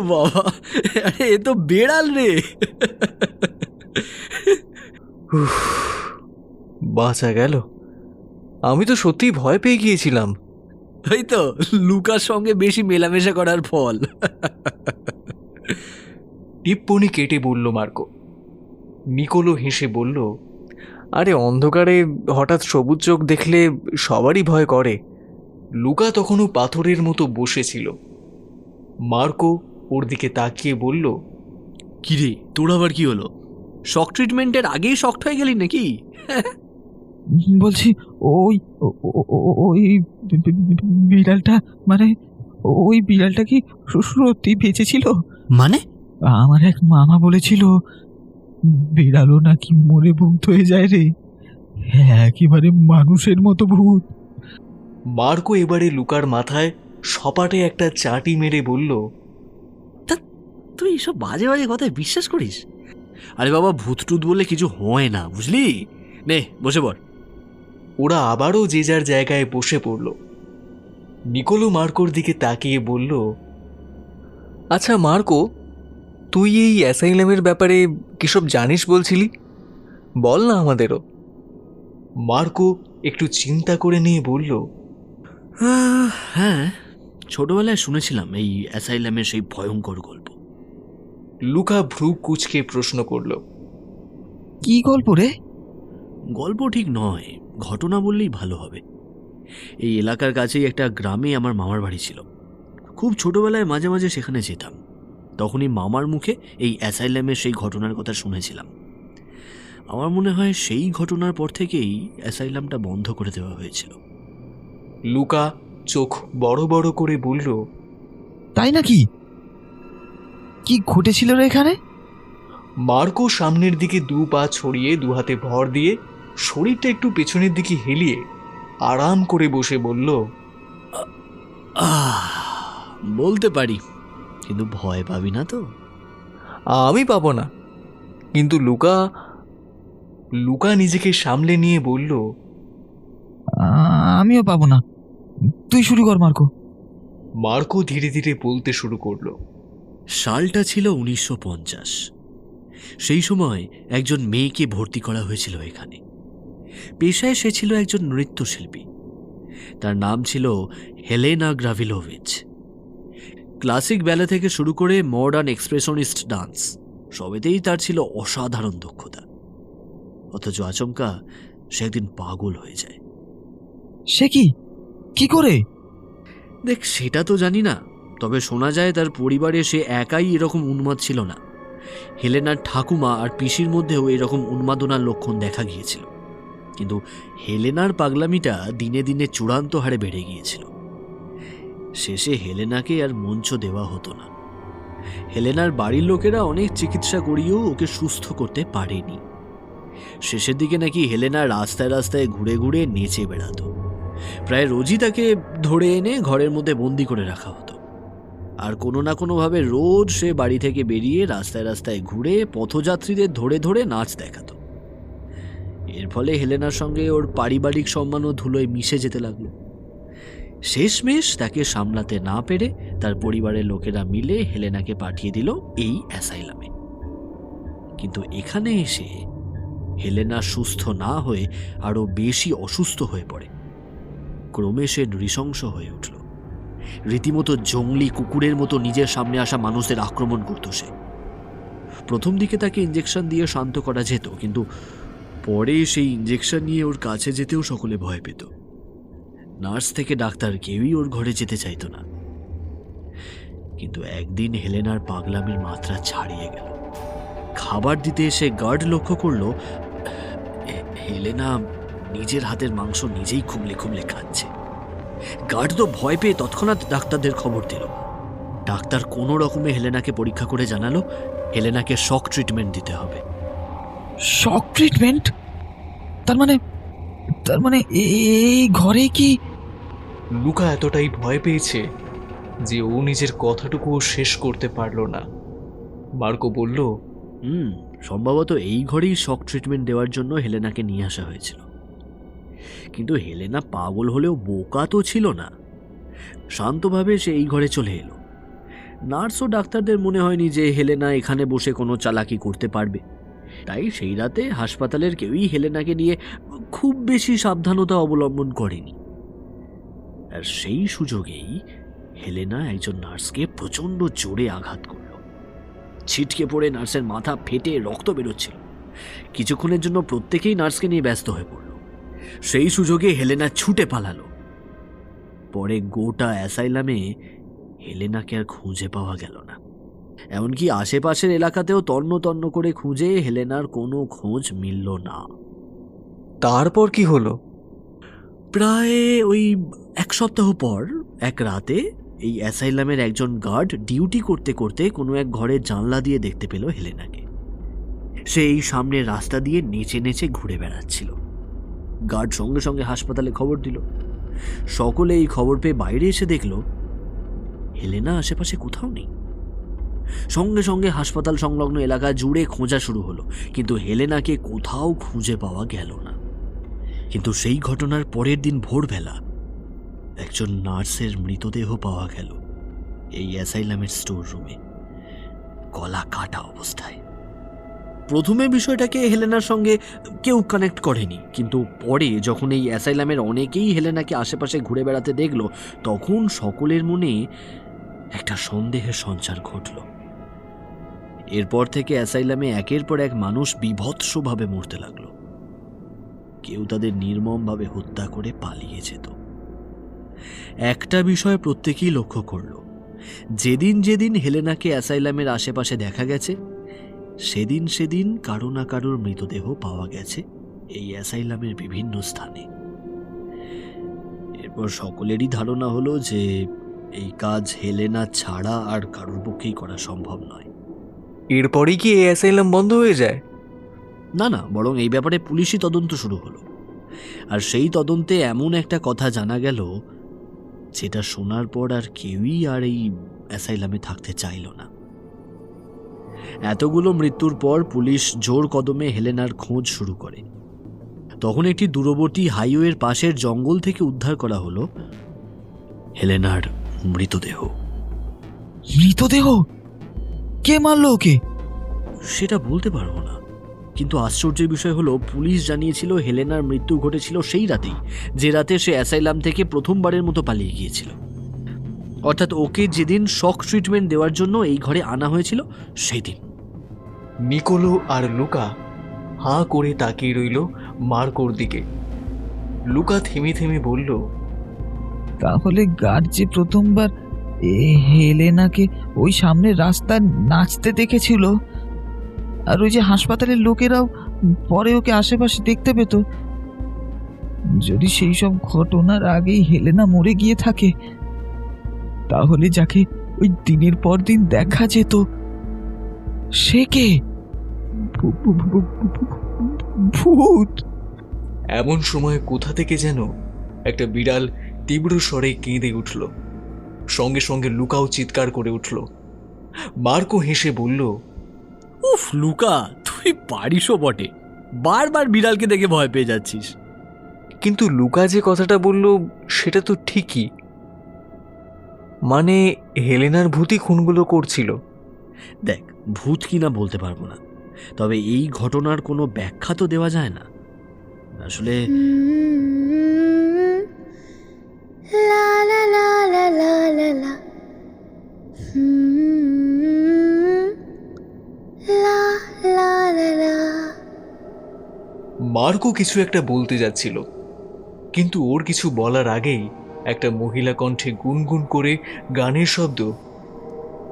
বাবা, আরে এ তো বেড়াল রে। উফ, বাঁচা গেল। আমি তো সত্যিই ভয় পেয়ে গিয়েছিলাম। এই তো লুকার সঙ্গে বেশি মেলামেশা করার ফল। টিপ্পনি কেটে বলল মার্কো। নিকোলো হেসে বলল, আরে অন্ধকারে হঠাৎ সবুজ চোখ দেখলে সবারই ভয় করে। লুকা তখনও পাথরের মতো বসেছিল। মার্কো ওর দিকে তাকিয়ে বলল, কিরে, তোর আবার কি হলো? শক ট্রিটমেন্টের আগেই শক্ট হয়ে গেলি নাকি? বলছি ওই ও- ও- ও- ওই বিড়ালটা, মানে ওই বিড়ালটা কি সত্যি বেঁচে ছিল? মানে? আমার এক মামা বলেছিল বিড়ালও নাকি মরে ভূত হয়ে যায় রে, একেবারে মানুষের মতো ভূত। মার্কো এবারে লুকার মাথায় সপাটে একটা চাটি মেরে বলল, তুই এসব বাজে বাজে কথায় বিশ্বাস করিস? আরে বাবা, ভূত টুত বলে কিছু হয় না, বুঝলি? নে বসে পড়। ওরা আবারও যে যার জায়গায় বসে পড়ল। নিকোলো মার্কোর দিকে তাকিয়ে বলল, আচ্ছা মার্কো, তুই এই অ্যাসাইলামের ব্যাপারে কিসব জানিস বলছিলি, বল না আমাদেরও। মার্কো একটু চিন্তা করে নিয়ে বলল, হ্যাঁ, ছোটবেলায় শুনেছিলাম এই অ্যাসাইলামের সেই ভয়ঙ্কর গল্প। লুকা ভ্রু কুঁচকে প্রশ্ন করল, কি গল্প রে? গল্প ঠিক নয়, ঘটনা বললেই ভালো হবে। এই এলাকার কাছেই একটা গ্রামে আমার মামার বাড়ি ছিল। খুব ছোটবেলায় মাঝে মাঝে সেখানে যেতাম। তখনই মামার মুখে এই অ্যাসাইলামের সেই ঘটনার কথা শুনেছিলাম। আমার মনে হয় সেই ঘটনার পর থেকেই অ্যাসাইলামটা বন্ধ করে দেওয়া হয়েছিল। লুকা চোখ বড় বড় করে বলল, তাই নাকি? কি ঘটেছিল রে এখানে? মার্কো সামনের দিকে দু পা ছড়িয়ে দু হাতে ভর দিয়ে শরীরটা একটু পেছনের দিকে হেলিয়ে আরাম করে বসে বলল, বলতে পারি, কিন্তু ভয় পাবি না তো? আমি পাবো না। কিন্তু লুকা লুকা নিজেকে সামলে নিয়ে বলল, আমিও পাবো না, তুই শুরু কর মার্কো। মার্কো ধীরে ধীরে বলতে শুরু করলো, সালটা ছিল 1950। সেই সময় একজন মেয়েকে ভর্তি করা হয়েছিল এখানে। পেশায় সে ছিল একজন নৃত্যশিল্পী। তার নাম ছিল হেলেনা গ্রাভিলোভিচ। ক্লাসিক ব্যালে থেকে শুরু করে মডার্ন এক্সপ্রেশনিস্ট ডান্স সবেতেই তার ছিল অসাধারণ দক্ষতা। অথচ আচমকা সে একদিন পাগল হয়ে যায়। সে কি, কি করে? দেখ, সেটা তো জানি না, তবে শোনা যায় তার পরিবারে সে একাই এরকম উন্মাদ ছিল না। হেলেনার ঠাকুমা আর পিসির মধ্যেও এরকম উন্মাদনার লক্ষণ দেখা গিয়েছিল। কিন্তু হেলেনার পাগলামিটা দিনে দিনে চূড়ান্ত হারে বেড়ে গিয়েছিল। শেষে হেলেনাকে আর মঞ্চ দেওয়া হতো না। হেলেনার বাড়ির লোকেরা অনেক চিকিৎসা করিয়েও ওকে সুস্থ করতে পারেনি। শেষের দিকে নাকি হেলেনা রাস্তায় রাস্তায় ঘুরে ঘুরে নেচে বেড়াতো। প্রায় রোজই তাকে ধরে এনে ঘরের মধ্যে বন্দি করে রাখা হতো। আর কোনো না কোনোভাবে রোজ সে বাড়ি থেকে বেরিয়ে রাস্তায় রাস্তায় ঘুরে পথযাত্রীদের ধরে ধরে নাচ দেখাতো। এর ফলে হেলেনার সঙ্গে ওর পারিবারিক সম্মানও ধুলোয় মিশে যেতে লাগলো। শেষমেশ তাকে সামলাতে না পেরে তার পরিবারের লোকেরা মিলে হেলেনাকে পাঠিয়ে দিল এই অ্যাসাইলামে। কিন্তু এখানে এসে হেলেনা সুস্থ না হয়ে আরো বেশি অসুস্থ হয়ে পড়ে। ক্রমে সে নৃশংস হয়ে উঠল। রীতিমতো জঙ্গলি কুকুরের মতো নিজের সামনে আসা মানুষদের আক্রমণ করত সে। প্রথম দিকে তাকে ইঞ্জেকশন দিয়ে শান্ত করা যেত, কিন্তু পরে সেই ইঞ্জেকশন নিয়ে ওর কাছে যেতেও সকলে ভয় পেত। নার্স থেকে ডাক্তার কেউই ওর ঘরে যেতে চাইতো না। কিন্তু একদিন হেলেনার পাগলামির মাত্রা ছাড়িয়ে গেল। খাবার দিতে এসে গার্ড লক্ষ্য করলো হেলেনা নিজের হাতের মাংস নিজেই খুবলে খুবলে খাচ্ছে। গার্ড তো ভয় পেয়ে তৎক্ষণাৎ ডাক্তারদের খবর দিল। ডাক্তার কোনো রকমে হেলেনাকে পরীক্ষা করে জানালো হেলেনাকে শক ট্রিটমেন্ট দিতে হবে। শক ট্রিটমেন্ট? তার মানে এই ঘরে কি? লুকা এতটাই ভয় পেয়েছে যে ও নিজের কথাটুকুও শেষ করতে পারল না। মার্কো বলল, সম্ভবত এই ঘরেই শক ট্রিটমেন্ট দেওয়ার জন্য হেলেনাকে নিয়ে আসা হয়েছিল। কিন্তু হেলেনা পাগল হলেও বোকা তো ছিল না। শান্তভাবে সে এই ঘরে চলে এলো। নার্স ও ডাক্তারদের মনে হয়নি যে হেলেনা এখানে বসে কোনো চালাকি করতে পারবে, তাই সেই রাতে হাসপাতালের কেউই হেলেনাকে নিয়ে খুব বেশি সাবধানতা অবলম্বন করেনি। আর সেই সুযোগেই হেলেনা একজন নার্সকে প্রচণ্ড জোরে আঘাত করল। ছিটকে পড়ে নার্সের মাথা ফেটে রক্ত বেরোচ্ছিল। কিছুক্ষণের জন্য প্রত্যেকেই নার্সকে নিয়ে ব্যস্ত হয়ে পড়ল। সেই সুযোগে হেলেনা ছুটে পালালো। পরে গোটা অ্যাসাইলামে হেলেনাকে আর খুঁজে পাওয়া গেল না। এমনকি আশেপাশের এলাকাতেও তন্ন তন্ন করে খুঁজে হেলেনার কোনো খোঁজ মিলল না। তারপর কি হলো? প্রায় ওই 1 সপ্তাহ পর এক রাতে এই অ্যাসাইলামের একজন গার্ড ডিউটি করতে করতে কোনো এক ঘরের জানলা দিয়ে দেখতে পেল হেলেনাকে। সে এই সামনের রাস্তা দিয়ে নেচে নেচে ঘুরে বেড়াচ্ছিল। গার্ড সঙ্গে সঙ্গে হাসপাতালে খবর দিল। সকলে এই খবর পেয়ে বাইরে এসে দেখল হেলেনা আশেপাশে কোথাও নেই। সঙ্গে সঙ্গে হাসপাতাল সংলগ্ন এলাকা জুড়ে খোঁজা শুরু হলো, কিন্তু হেলেনাকে কোথাও খুঁজে পাওয়া গেল না। কিন্তু সেই ঘটনার পরের দিন ভোরবেলা একজন নার্সের মৃতদেহ পাওয়া গেল এই অ্যাসাইলামের স্টোর রুমে, গলা কাটা অবস্থায়। প্রথমে বিষয়টাকে হেলেনার সঙ্গে কেউ কানেক্ট করেনি, কিন্তু পরে যখন এই অ্যাসাইলামের অনেকেই হেলেনাকে আশেপাশে ঘুরে বেড়াতে দেখল, তখন সকলের মনে একটা সন্দেহের সঞ্চার ঘটল। এরপর থেকে অ্যাসাইলামে একের পর এক মানুষ বীভৎসভাবে মরতে লাগলো। কেউ তাদের নির্মমভাবে হত্যা করে পালিয়ে যেত। একটা বিষয় প্রত্যেকেই লক্ষ্য করল, যেদিন যেদিন হেলেনাকে অ্যাসাইলামের আশেপাশে দেখা গেছে সেদিন সেদিন কারো না কারোর মৃতদেহ পাওয়া গেছে এই অ্যাসাইলামের বিভিন্ন স্থানে। এরপর সকলেরই ধারণা হলো যে এই কাজ হেলেনা ছাড়া আর কারোর পক্ষেই করা সম্ভব নয়। এরপরই কি এই অ্যাসাইলাম বন্ধ হয়ে যায়? না না, বরং এই ব্যাপারে পুলিশি তদন্ত শুরু হলো। আর সেই তদন্তে এমন একটা কথা জানা গেল যেটা শোনার পর আর কেউই আর এই অ্যাসাইলামে থাকতে চাইল না। এতগুলো মৃত্যুর পর পুলিশ জোর কদমে হেলেনার খোঁজ শুরু করে। তখন একটি দূরবর্তী হাইওয়ের পাশের জঙ্গল থেকে উদ্ধার করা হলো হেলেনার মৃতদেহ। মৃতদেহ? কে মারলো ওকে? সেটা বলতে পারবো না, কিন্তু আশ্চর্যের বিষয় হলো পুলিশ জানিয়েছিল হেলেনার মৃত্যু ঘটেছিল সেই রাতেই, যে রাতে সে অ্যাসাইলাম থেকে প্রথমবারের মতো পালিয়ে গিয়েছিল। অর্থাৎ ওকে যেদিন শক ট্রিটমেন্ট দেওয়ার জন্য এই ঘরে আনা হয়েছিল সেই দিন। নিকোলো আর লুকা হাঁ করে তাকিয়ে রইল মার্কোর দিকে। লুকা থেমে থেমে বলল, তাহলে গার্ড যে প্রথমবার হেলেনাকে ওই সামনের রাস্তায় নাচতে দেখেছিল, আর ওই যে হাসপাতালের লোকেরাও পরে ওকে আশেপাশে দেখতে পেত, যদি সেই সব ঘটনার আগেই হেলেনা মরে গিয়ে থাকে, তাহলে যাকে ওই দিনের পর দিন দেখা যেত সে কে? ভূত! এমন সময় কোথা থেকে যেন একটা বিড়াল তীব্র স্বরে কেঁদে উঠল। সঙ্গে সঙ্গে লুকাও চিৎকার করে উঠল। মার্কো হেসে বলল, উফ লুকা, তুই পারিসও বটে, বারবার বিড়ালকে দেখে ভয় পেয়ে যাচ্ছিস। কিন্তু লুকা যে কথাটা বলল সেটা তো ঠিকই, মানে হেলেনার ভূতই খুনগুলো করছিল। দেখ, ভূত কিনা বলতে পারবো না, তবে এই ঘটনার কোনো ব্যাখ্যা তো দেওয়া যায় না। আসলে মার্কো কিছু একটা বলতে যাচ্ছিল, কিন্তু ওর কিছু বলার আগেই একটা মহিলা কণ্ঠে গুনগুন করে গানের শব্দ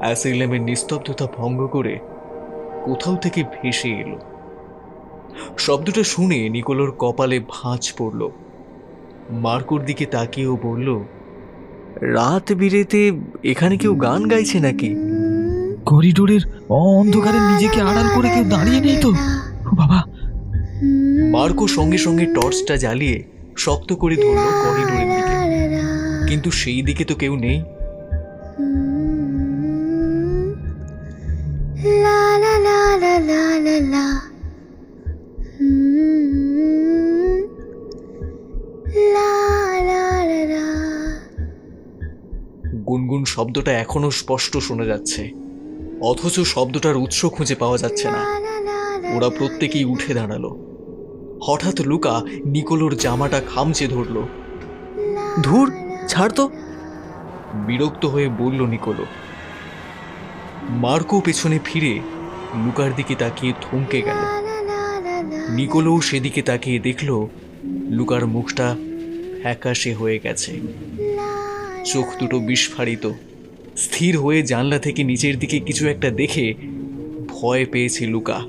অ্যাসাইলামের নিস্তব্ধতা ভঙ্গ করে কোথাও থেকে ভেসে এলো। শব্দটা শুনে নিকোলোর কপালে ভাঁজ পড়ল। মার্কোর দিকে তাকিয়েও বলল, রাত বিরেতে এখানে কেউ গান গাইছে নাকি? করিডোরের অন্ধকারে নিজেকে আড়াল করে কেউ দাঁড়িয়ে নেই তো? ও বাবা! মার্কো সঙ্গে সঙ্গে টর্চটা জ্বালিয়ে শক্ত করে ধরল করিডোরের দিকে, কিন্তু সেই দিকে তো কেউ নেই। la la la la la শব্দটা এখনো স্পষ্ট শোনা যাচ্ছে, অথচ শব্দটার উৎস খুঁজে পাওয়া যাচ্ছে না। ওরা প্রত্যেকেই উঠে দাঁড়ালো। হঠাৎ লুকা নিকোলোর জামাটা খামচে ধরল। ধুর, ছাড় তো, বিরক্ত হয়ে বলল নিকোলো। মার্কো পেছনে ফিরে লুকার দিকে তাকিয়ে থমকে গেল। নিকোলোও সেদিকে তাকিয়ে দেখল লুকার মুখটা ফ্যাকাশে হয়ে গেছে, চোখ দুটো বিস্ফারিত। স্থির হয়ে জানলা থেকে নিচের দিকে কিছু একটা দেখে ভয় পেয়েছে লুকা।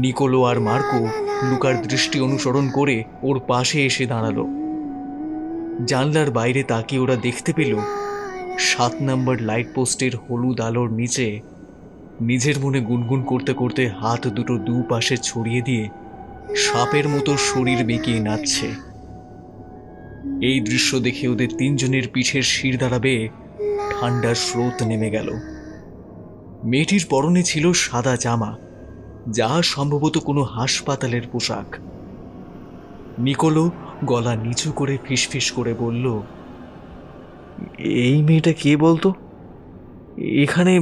নিকোলো আর মার্কো লুকার দৃষ্টি অনুসরণ করে ওর পাশে এসে দাঁড়ালো। জানলার বাইরে তাকিয়ে ওরা দেখতে পেল 7 নম্বর লাইট পোস্টের হলুদ আলোর নিচে নিজের মনে গুনগুন করতে করতে হাত দুটো দুপাশে ছড়িয়ে দিয়ে সাপের মতো শরীর বেঁকিয়ে নাচছে। এই দৃশ্য দেখে ওদের তিনজনের পিঠের শিরদাঁড়া বেয়ে ঠান্ডার স্রোত নেমে গেল। মেয়েটির পরনে ছিল সাদা জামা, যা সম্ভবত কোনো হাসপাতালের পোশাক। নিকোলো গলা নিচু করে ফিসফিস করে বলল, এই মেয়েটা কে বলতো? এখানে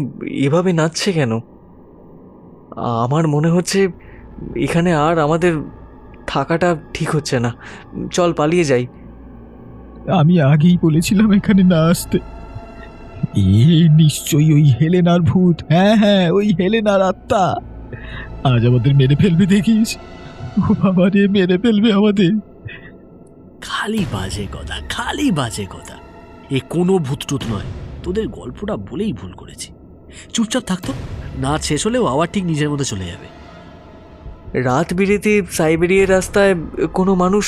এভাবে নাচছে কেন? আমার মনে হচ্ছে এখানে আর আমাদের থাকাটা ঠিক হচ্ছে না। চল পালিয়ে যাই। আমি আগেই বলেছিলাম এখানে না আসতে। নিশ্চয়ই ওই হেলেনার ভূত। হ্যাঁ হ্যাঁ, ওই হেলেনার আত্মা আজ আমাদের মেরে ফেলবে, দেখিস। ও বাবা রে, মেরে ফেলবে আমাদের। খালি বাজে কথা, খালি বাজে কথা। এ কোনো ভূত টুত নয়, তোদের গল্পটা বলেই ভুল করেছি। চুপচাপ থাকতো, নাচ শেষ হলেও আবার ঠিক নিজের মতো চলে যাবে। রাত বিরেতে সাইবেরিয়ার রাস্তায় কোনো মানুষ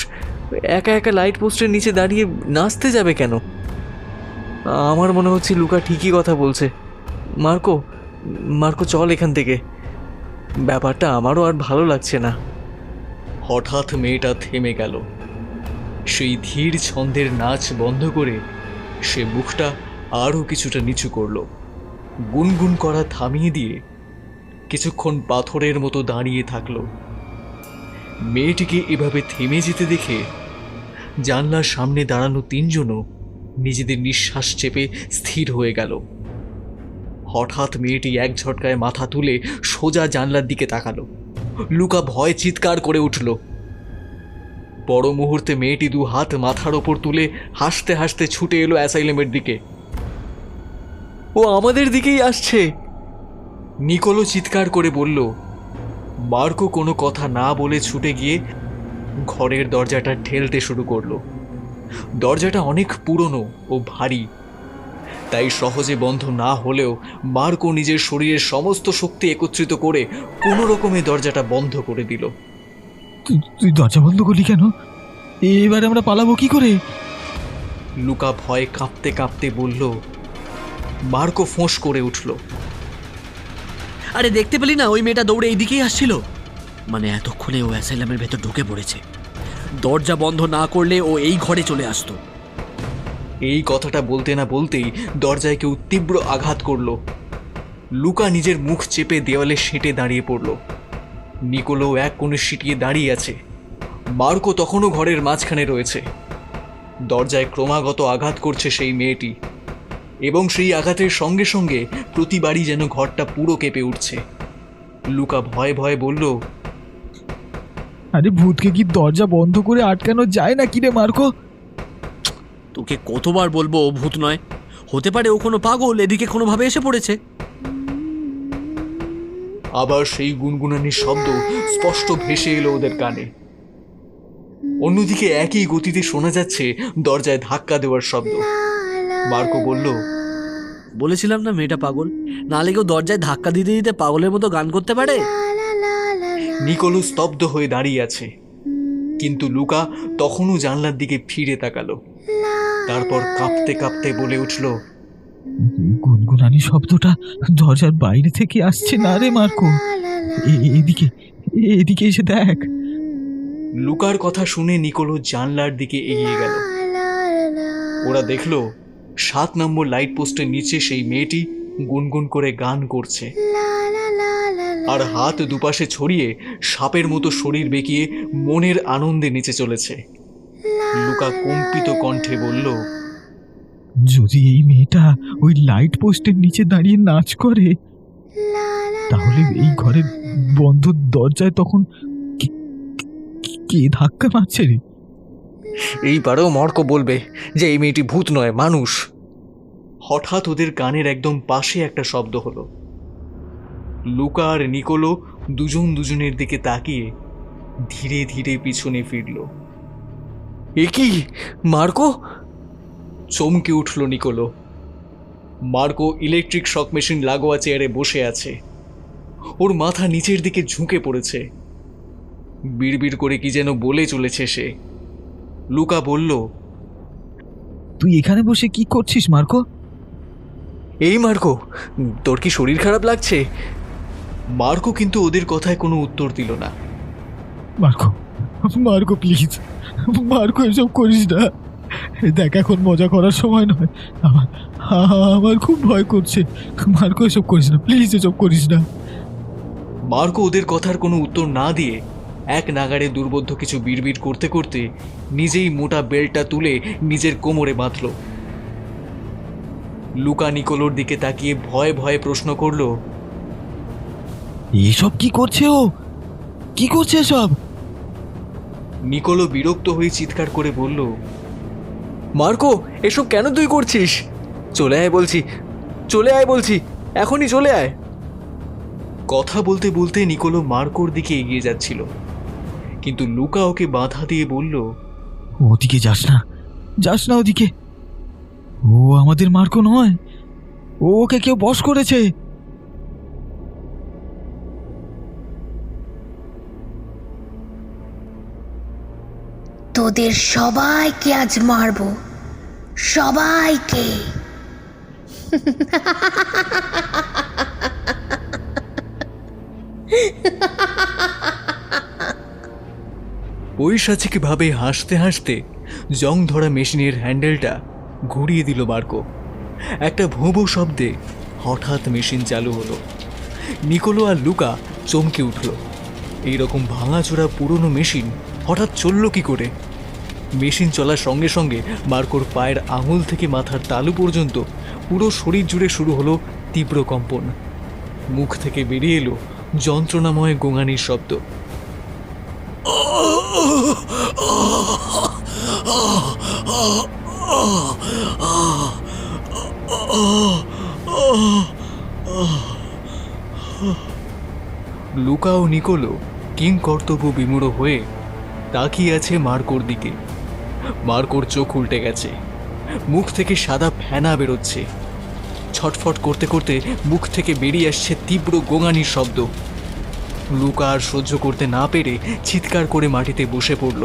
একা একা লাইট পোস্টের নিচে দাঁড়িয়ে নাচতে যাবে কেন? আমার মনে হচ্ছে লুকা ঠিকই কথা বলছে। মার্কো, মার্কো চল এখান থেকে। ব্যাপারটা আমারও আর ভালো লাগছে না। হঠাৎ মেয়েটা থেমে গেল। সেই ধীর ছন্দের নাচ বন্ধ করে সে মুখটা আরও কিছুটা নিচু করল। গুনগুন করা থামিয়ে দিয়ে কিছুক্ষণ পাথরের মতো দাঁড়িয়ে থাকল। মেয়েটিকে এভাবে থেমে যেতে দেখে জানলার সামনে দাঁড়ানো তিনজনও নিজেদের নিঃশ্বাস চেপে স্থির হয়ে গেল। হঠাৎ মেয়েটি এক ঝটকায় মাথা তুলে সোজা জানলার দিকে তাকালো। লুকা ভয় চিৎকার করে উঠল। পর মুহূর্তে মেয়েটি 2 হাত মাথার ওপর তুলে হাসতে হাসতে ছুটে এলো অ্যাসাইলামের দিকে। ও আমাদের দিকেই আসছে, নিকোলো চিৎকার করে বলল। মার্কো কোনো কথা না বলে ছুটে গিয়ে ঘরের দরজাটা ঠেলতে শুরু করলো। দরজাটা অনেক পুরনো ও ভারী, তাই সহজে বন্ধ না হলেও মার্কো নিজের শরীরের সমস্ত শক্তি একত্রিত করে কোনো রকমে দরজাটা বন্ধ করে দিল। তুই দরজা বন্ধ করলি কেন? এবারে আমরা পালাবো কি করে? লুকা ভয়ে কাঁপতে কাঁপতে বলল। মার্কো ফোঁস করে উঠল। আরে দেখতে পেলি না, ওই মেয়েটা দৌড়ে এইদিকেই আসছিল। মানে এতক্ষণে ও অ্যাসাইলামের ভেতর ঢুকে পড়েছে। দরজা বন্ধ না করলে ও এই ঘরে চলে আসতো। এই কথাটা বলতে না বলতেই দরজায় কেউ তীব্র আঘাত করল। লুকা নিজের মুখ চেপে দেওয়ালে সেঁটে দাঁড়িয়ে পড়ল। নিকোলো এক কোণে সিটিয়ে দাঁড়িয়ে আছে। মার্কো তখনও ঘরের মাঝখানে রয়েছে। দরজায় ক্রমাগত আঘাত করছে সেই মেয়েটি, এবং সেই আঘাতের সঙ্গে সঙ্গে প্রতিবারই যেন ঘরটা পুরো কেঁপে উঠছে। লুকা ভয়ে ভয়ে বলল, আরে ভূতকে কি দরজা বন্ধ করে আটকানো যায় না কি রে মার্কো? তোকে কতবার বলবো ও ভূত নয়, হতে পারে ও কোনো পাগল এদিকে কোনোভাবে এসে পড়েছে। আবার সেই গুনগুনানির শব্দ স্পষ্ট ভেসে এলো ওদের কানে। অন্যদিকে একই গতিতে শোনা যাচ্ছে দরজায় ধাক্কা দেওয়ার শব্দ। মার্কো বলল, বলেছিলাম না মেয়েটা পাগল, নাহলে কেউ দরজায় ধাক্কা দিতে দিতে পাগলের মতো গান করতে পারে? নিকোলো স্তব্ধ হয়ে দাঁড়িয়ে আছে, কিন্তু লুকা তখনও জানলার দিকে ফিরে তাকালো। তারপর কাঁপতে কাঁপতে বলে উঠল, গুনগুনানি শব্দটা দরজার বাইরে থেকে আসছে না রে মার্কো। এদিকে এদিকে এসে দেখ। লুকার কথা শুনে নিকোলো জানলার দিকে এগিয়ে গেল। ওরা দেখল 7 নম্বর লাইট পোস্টের নিচে সেই মেয়েটি গুনগুন করে গান করছে, আর হাত দুপাশে ছড়িয়ে সাপের মতো শরীর বেঁকিয়ে মনের আনন্দে নিচে চলেছে। লুকা কম্পিত কণ্ঠে বলল, যদি এই মেয়েটা ওই লাইট পোস্টের নিচে দাঁড়িয়ে নাচ করে, তাহলে এই ঘরের বন্ধ দরজায় তখন কে ধাক্কা মারছে রে? এইবারেও মর্কো বলবে যে এই মেয়েটি ভূত নয়, মানুষ। হঠাৎ ওদের কানের একদম পাশে একটা শব্দ হলো। লুকা আর নিকোলো দুজন দুজনের দিকে তাকিয়ে ধীরে ধীরে পিছনে ফিরল। এ কি, মার্কো? চমকে উঠল Nicolás. Marco electric shock machine লাগোয়া চেয়ারে বসে আছে। ওর মাথা নিচের দিকে ঝুঁকে পড়েছে। বিড়বিড় করে কি যেন বলে চলেছে সে। লুকা বলল, তুই এখানে বসে কি করছিস মার্কো? এই মার্কো, তোর কি শরীর খারাপ লাগছে? মার্কো কিন্তু ওদের কথায় কোনো উত্তর দিল না। মার্কো, মার্কো প্লিজ, মার্কো এসব করিস না। দেখ, এখন মজা করার সময় নয়। আমার খুব ভয় করছে। মার্কো এসব করিস না, প্লিজ এসব করিস না। মার্কো ওদের কথার কোনো উত্তর না দিয়ে এক নাগাড়ে দুর্বোধ্য কিছু বিড়বিড় করতে করতে নিজেই মোটা বেল্টটা তুলে নিজের কোমরে বাঁধল। লুকা নিকোলোর দিকে তাকিয়ে ভয়ে ভয়ে প্রশ্ন করল, এসব কি করছে ও? কি করছে এসব? নিকোলো বিরক্ত হয়ে চিৎকার করে বলল, মার্কো, এসব কেন তুই করছিস? চলে আয় বলছি, চলে আয় বলছি, এখনই চলে আয়। কথা বলতে বলতে নিকোলো মার্কোর দিকে এগিয়ে যাচ্ছিল, কিন্তু লুকা ওকে বাধা দিয়ে বলল, ওদিকে যাস না, যাস না ওদিকে। ও আমাদের মার্কো নয়, ওকে কেউ বশ করেছে। তোদের সবাইকে আজ মারবো, সবাইকে। পৈশাচিকভাবে হাসতে হাসতে জং ধরা মেশিনের হ্যান্ডেলটা ঘুরিয়ে দিল মার্কো। একটা ভোঁবো শব্দে হঠাৎ মেশিন চালু হলো। নিকোলো আর লুকা চমকে উঠল। এইরকম ভাঙাচোরা পুরনো মেশিন হঠাৎ চলল কি করে? মেশিন চলার সঙ্গে সঙ্গে মার্কোর পায়ের আঙুল থেকে মাথার তালু পর্যন্ত পুরো শরীর জুড়ে শুরু হলো তীব্র কম্পন। মুখ থেকে বেরিয়ে এলো যন্ত্রণাময় গোঙানির শব্দ। লুকা ও নিকোলো কিং কর্তব্য বিমূঢ় হয়ে তাকিয়ে আছে মার্কোর দিকে। মার্কোর চোখ উল্টে গেছে, মুখ থেকে সাদা ফেনা বেরোচ্ছে। ছটফট করতে করতে মুখ থেকে বেরিয়ে আসছে তীব্র গোঙানির শব্দ। লুকা আর সহ্য করতে না পেরে চিৎকার করে মাটিতে বসে পড়ল।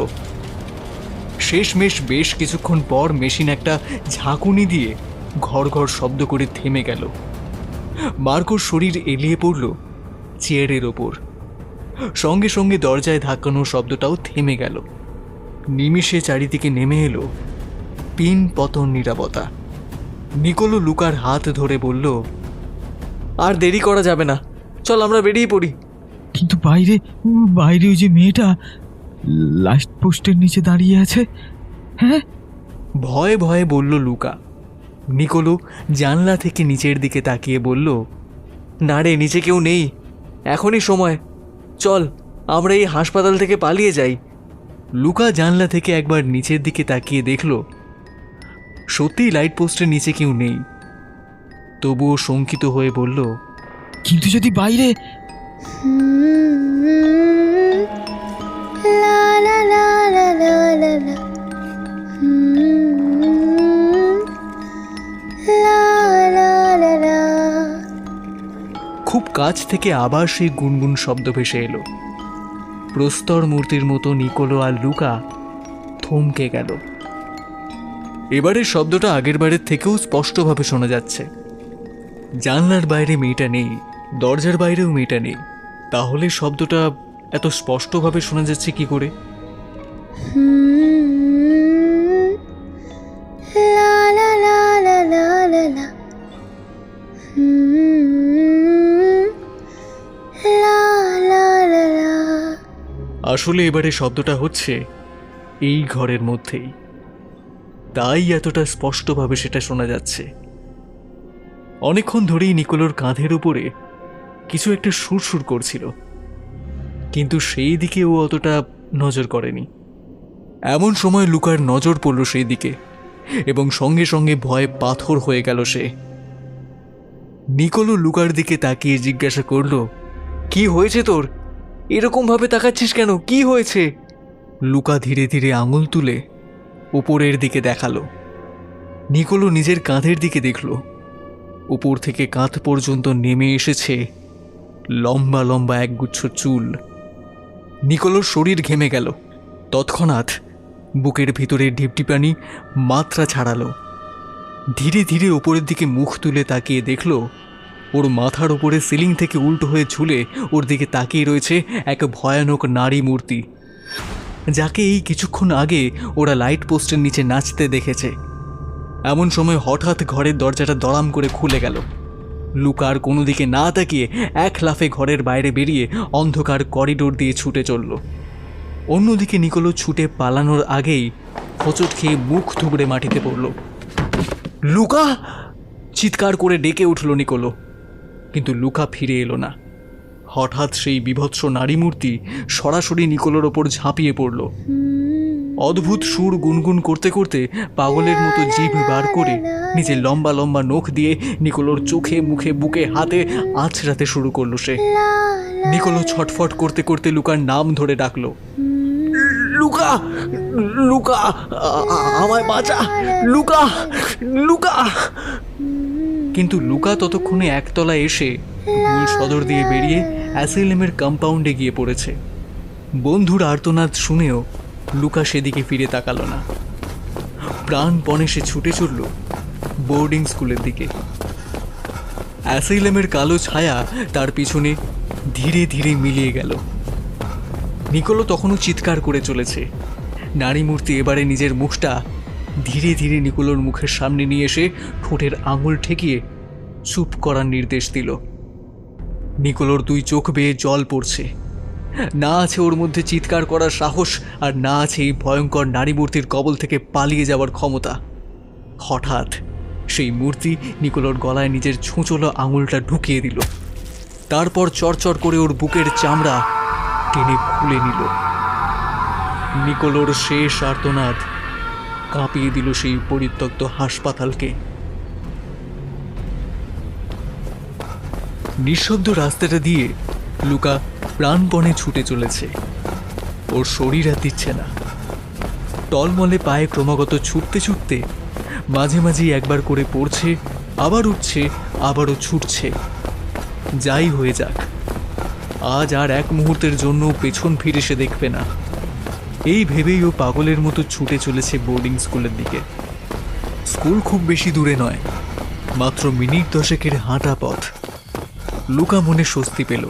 শেষমেশ বেশ কিছুক্ষণ পর মেশিন একটা ঝাঁকুনি দিয়ে ঘর ঘর শব্দ করে থেমে গেল। মার্কোর শরীর এলিয়ে পড়ল চেয়ারের ওপর। সঙ্গে সঙ্গে দরজায় ধাক্কানোর শব্দটাও থেমে গেল। নিমিষে চারিদিকে নেমে এলো পিন পতন নীরবতা। নিকোলো লুকার হাত ধরে বলল, আর দেরি করা যাবে না, চল আমরা বেরিয়ে পড়ি। কিন্তু বাইরে, বাইরে ওই যে মেয়েটা লাইট পোস্টের নিচে দাঁড়িয়ে আছে। হ্যাঁ, ভয়ে ভয়ে বলল লুকা। নিকোলো জানলা থেকে নিচের দিকে তাকিয়ে বলল, না রে, নিচে কেউ নেই, এখনই সময়, চল আমরা এই হাসপাতাল থেকে পালিয়ে যাই। লুকা জানলা থেকে একবার নিচের দিকে তাকিয়ে দেখল সত্যিই লাইট পোস্টের নিচে কেউ নেই। তবুও শঙ্কিত হয়ে বলল, কিন্তু যদি বাইরে। লা লা লা লা লা লা লা। লা লা লা লা। খুব কাছ থেকে আবার সেই গুনগুন শব্দ ভেসে এলো। প্রস্তর মূর্তির মতো নিকোলো আর লুকা থমকে গেল। এবারের শব্দটা আগের বারের থেকেও স্পষ্টভাবে শোনা যাচ্ছে। জানলার বাইরে মেয়েটা নেই, দরজার বাইরেও মেয়েটা নেই, তাহলে শব্দটা এত স্পষ্টভাবে শোনা যাচ্ছে কি করে? লা লা লা লা লা লা লা। লা লা লা লা। আসলে এবারে শব্দটা হচ্ছে এই ঘরের মধ্যেই। তাই এতটা স্পষ্টভাবে সেটা শোনা যাচ্ছে। অনেকক্ষণ ধরেই নিকোলোর কাঁধের উপরে কিছু একটা সুরসুর করছিল, কিন্তু সেই দিকে ও অতটা নজর করেনি। এমন সময় লুকার নজর পড়ল সেই দিকে, এবং সঙ্গে সঙ্গে ভয়ে পাথর হয়ে গেল সে। নিকোলো লুকার দিকে তাকিয়ে জিজ্ঞাসা করল, কি হয়েছে তোর? এরকম ভাবে তাকাচ্ছিস কেন? কি হয়েছে? লুকা ধীরে ধীরে আঙুল তুলে উপরের দিকে দেখালো। নিকোলো নিজের কাঁধের দিকে দেখল। উপর থেকে কাঁধ পর্যন্ত নেমে এসেছে লম্বা লম্বা একগুচ্ছ চুল। নিকোলোর শরীর ঘেমে গেল। তৎক্ষণাৎ বুকের ভিতরে ঢিপঢিপানি মাত্রা ছাড়ালো। ধীরে ধীরে উপরের দিকে মুখ তুলে তাকিয়ে দেখল ওর মাথার উপরে সিলিং থেকে উল্টো হয়ে ঝুলে ওর দিকে তাকিয়ে রয়েছে এক ভয়ানক নারী মূর্তি, যাকে এই কিছুক্ষণ আগে ওরা লাইট পোস্টের নিচে নাচতে দেখেছে। এমন সময় হঠাৎ ঘরের দরজাটা দড়াম করে খুলে গেল। লুকার কোনো দিকে না তাকিয়ে এক লাফে ঘরের বাইরে বেরিয়ে অন্ধকার করিডোর দিয়ে ছুটে চলল। অন্যদিকে নিকোলো ছুটে পালানোর আগেই হোঁচট খেয়ে মুখ থুবড়ে মাটিতে পড়ল। লুকা! চিৎকার করে ডেকে উঠল নিকোলো, কিন্তু লুকা ফিরে এলো না। হঠাৎ সেই বিভৎস নারী মূর্তি সরাসরি নিকোলোর ওপর ঝাঁপিয়ে পড়ল। অদ্ভুত সুর গুনগুন করতে করতে পাগলের মতো জিভ বার করে নিজের লম্বা লম্বা নখ দিয়ে নিকোলোর চোখে মুখে বুকে হাতে আঁচড়াতে শুরু করলো সে। নিকোলো ছটফট করতে করতে লুকার নাম ধরে ডাকলো, লুকা! লুকা! আমায় বাঁচা! লুকা! লুকা! কিন্তু লুকা ততক্ষণে একতলায় এসে মূল সদর দিয়ে বেরিয়ে অ্যাসাইলামের কম্পাউন্ডে গিয়ে পড়েছে। বন্ধুর আর্তনাদ শুনেও লুকা সেদিকে ফিরে তাকালো না। প্রাণপণে সে ছুটে চলল বোর্ডিং স্কুলের দিকে। অ্যাসাইলামের কালো ছায়া তার পিছনে ধীরে ধীরে মিলিয়ে গেল। নিকোলো তখনও চিৎকার করে চলেছে। নারী মূর্তি এবারে নিজের মুখটা ধীরে ধীরে নিকোলোর মুখের সামনে নিয়ে এসে ঠোঁটের আঙুল ঠেকিয়ে চুপ করার নির্দেশ দিল। নিকোলোর দুই চোখ বেয়ে জল পড়ছে। না আছে ওর মধ্যে চিৎকার করার সাহস, আর না আছে এই ভয়ঙ্কর নারী মূর্তির কবল থেকে পালিয়ে যাওয়ার ক্ষমতা। হঠাৎ সেই মূর্তি নিকোলোর গলায় নিজের ছুঁচলো আঙুলটা ঢুকিয়ে দিল। তারপর চড়চড় করে ওর বুকের চামড়া টেনে খুলে নিল। নিকোলোর শেষ আর্তনাদ কাঁপিয়ে দিল সেই পরিত্যক্ত হাসপাতালকে। নিঃশব্দ রাস্তাটা দিয়ে লুকা প্রাণপণে ছুটে চলেছে। ওর শরীর আর দিচ্ছে না। টলমলে পায়ে ক্রমাগত ছুটতে ছুটতে মাঝে মাঝেই একবার করে পড়ছে, আবার উঠছে, আবারও ছুটছে। যাই হয়ে যাক, আজ আর এক মুহূর্তের জন্য পেছন ফিরে সে দেখবে না। এই ভেবেই ও পাগলের মতো ছুটে চলেছে বোর্ডিং স্কুলের দিকে। স্কুল খুব বেশি দূরে নয়, মাত্র মিনিট 10 হাঁটা পথ। লুকা মনে স্বস্তি পেল।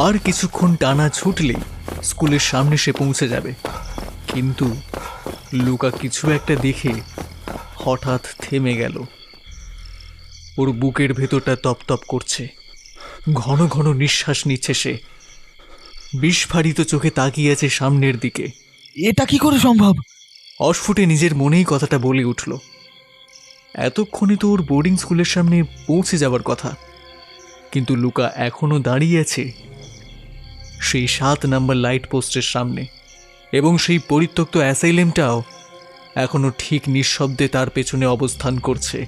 আর কিছুক্ষণ টানা ছুটলেই স্কুলের সামনে সে পৌঁছে যাবে। কিন্তু লুকা কিছু একটা দেখে হঠাৎ থেমে গেল। ওর বুকের ভেতরটা তপতপ করছে। ঘন ঘন নিঃশ্বাস নিচ্ছে সে। বিস্ফারিত চোখে তাকিয়ে আছে সামনের দিকে। এটা কি করে সম্ভব? অস্ফুটে নিজের মনেই কথাটা বলে উঠল। এতক্ষণে তো ওর বোর্ডিং স্কুলের সামনে পৌঁছে যাওয়ার কথা, কিন্তু লুকা এখনো দাঁড়িয়ে আছে সেই 7 নম্বর লাইট পোস্টের সামনে, এবং সেই পরিত্যক্ত অ্যাসাইলেমটাও এখনো ঠিক নিঃশব্দে তার পেছনে অবস্থান করছে।